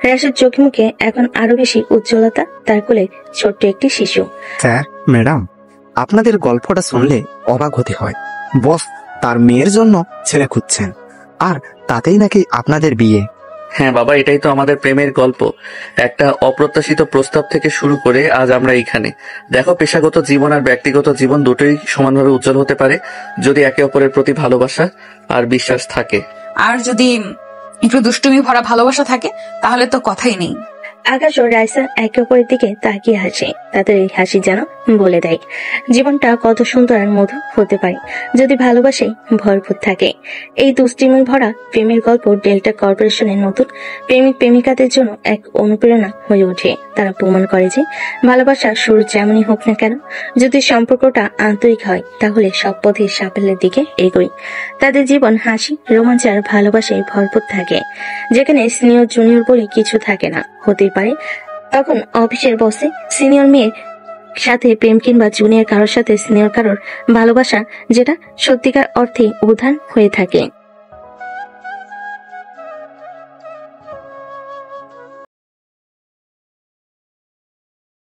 রাইসার চোখে মুখে এখন আরো বেশি উজ্জ্বলতা, তার কোলে ছোট্ট একটি শিশু। স্যার, ম্যাডাম, আপনাদের গল্পটা শুনলে অবাক হতে হয়। বস তার মেয়ের জন্য ছেলে খুঁজছেন, আর তাতেই নাকি আপনাদের বিয়ে। হ্যাঁ বাবা, এটাই তো আমাদের প্রেমের গল্প। একটা অপ্রত্যাশিত প্রস্তাব থেকে শুরু করে আজ আমরা এইখানে। দেখো, পেশাগত জীবন আর ব্যক্তিগত জীবন দুটোই সমানভাবে উজ্জ্বল হতে পারে যদি একে অপরের প্রতি ভালোবাসা আর বিশ্বাস থাকে। আর যদি একটু দুষ্টুমি ভরা ভালোবাসা থাকে তাহলে তো কথাই নেই। আকাশ ও রাইসা একে অপরের দিকে তাকিয়ে হাসে। তাদের এই হাসি যেন বলে দেয় জীবনটা কত সুন্দর আর মধুর হতে পারে যদি ভালোবাসায় ভরপুর থাকে। এই দুষ্টিমি ভরা প্রেমের গল্প ডেল্টা কর্পোরেশনের নতুন প্রেমিক প্রেমিকাদের জন্য এক অনুপ্রেরণা হয়ে ওঠে। তারা প্রমাণ করে যে ভালোবাসা শুরু যেমনই হোক না কেন, যদি সম্পর্কটা আন্তরিক হয় তাহলে সব পথে সাফল্যের দিকে এগোয়। তাদের জীবন হাসি, রোমাঞ্চ আর ভালোবাসায় ভরপুর থাকে, যেখানে সিনিয়র জুনিয়র বলে কিছু থাকে না। হতে পারে তখন অফিসের বসে সিনিয়র মেয়ের সাথে প্রেম, কিংবা জুনিয়র কারোর সাথে সিনিয়র কারোর ভালোবাসা, যেটা সত্যিকার অর্থে উদাহরণ হয়ে থাকে।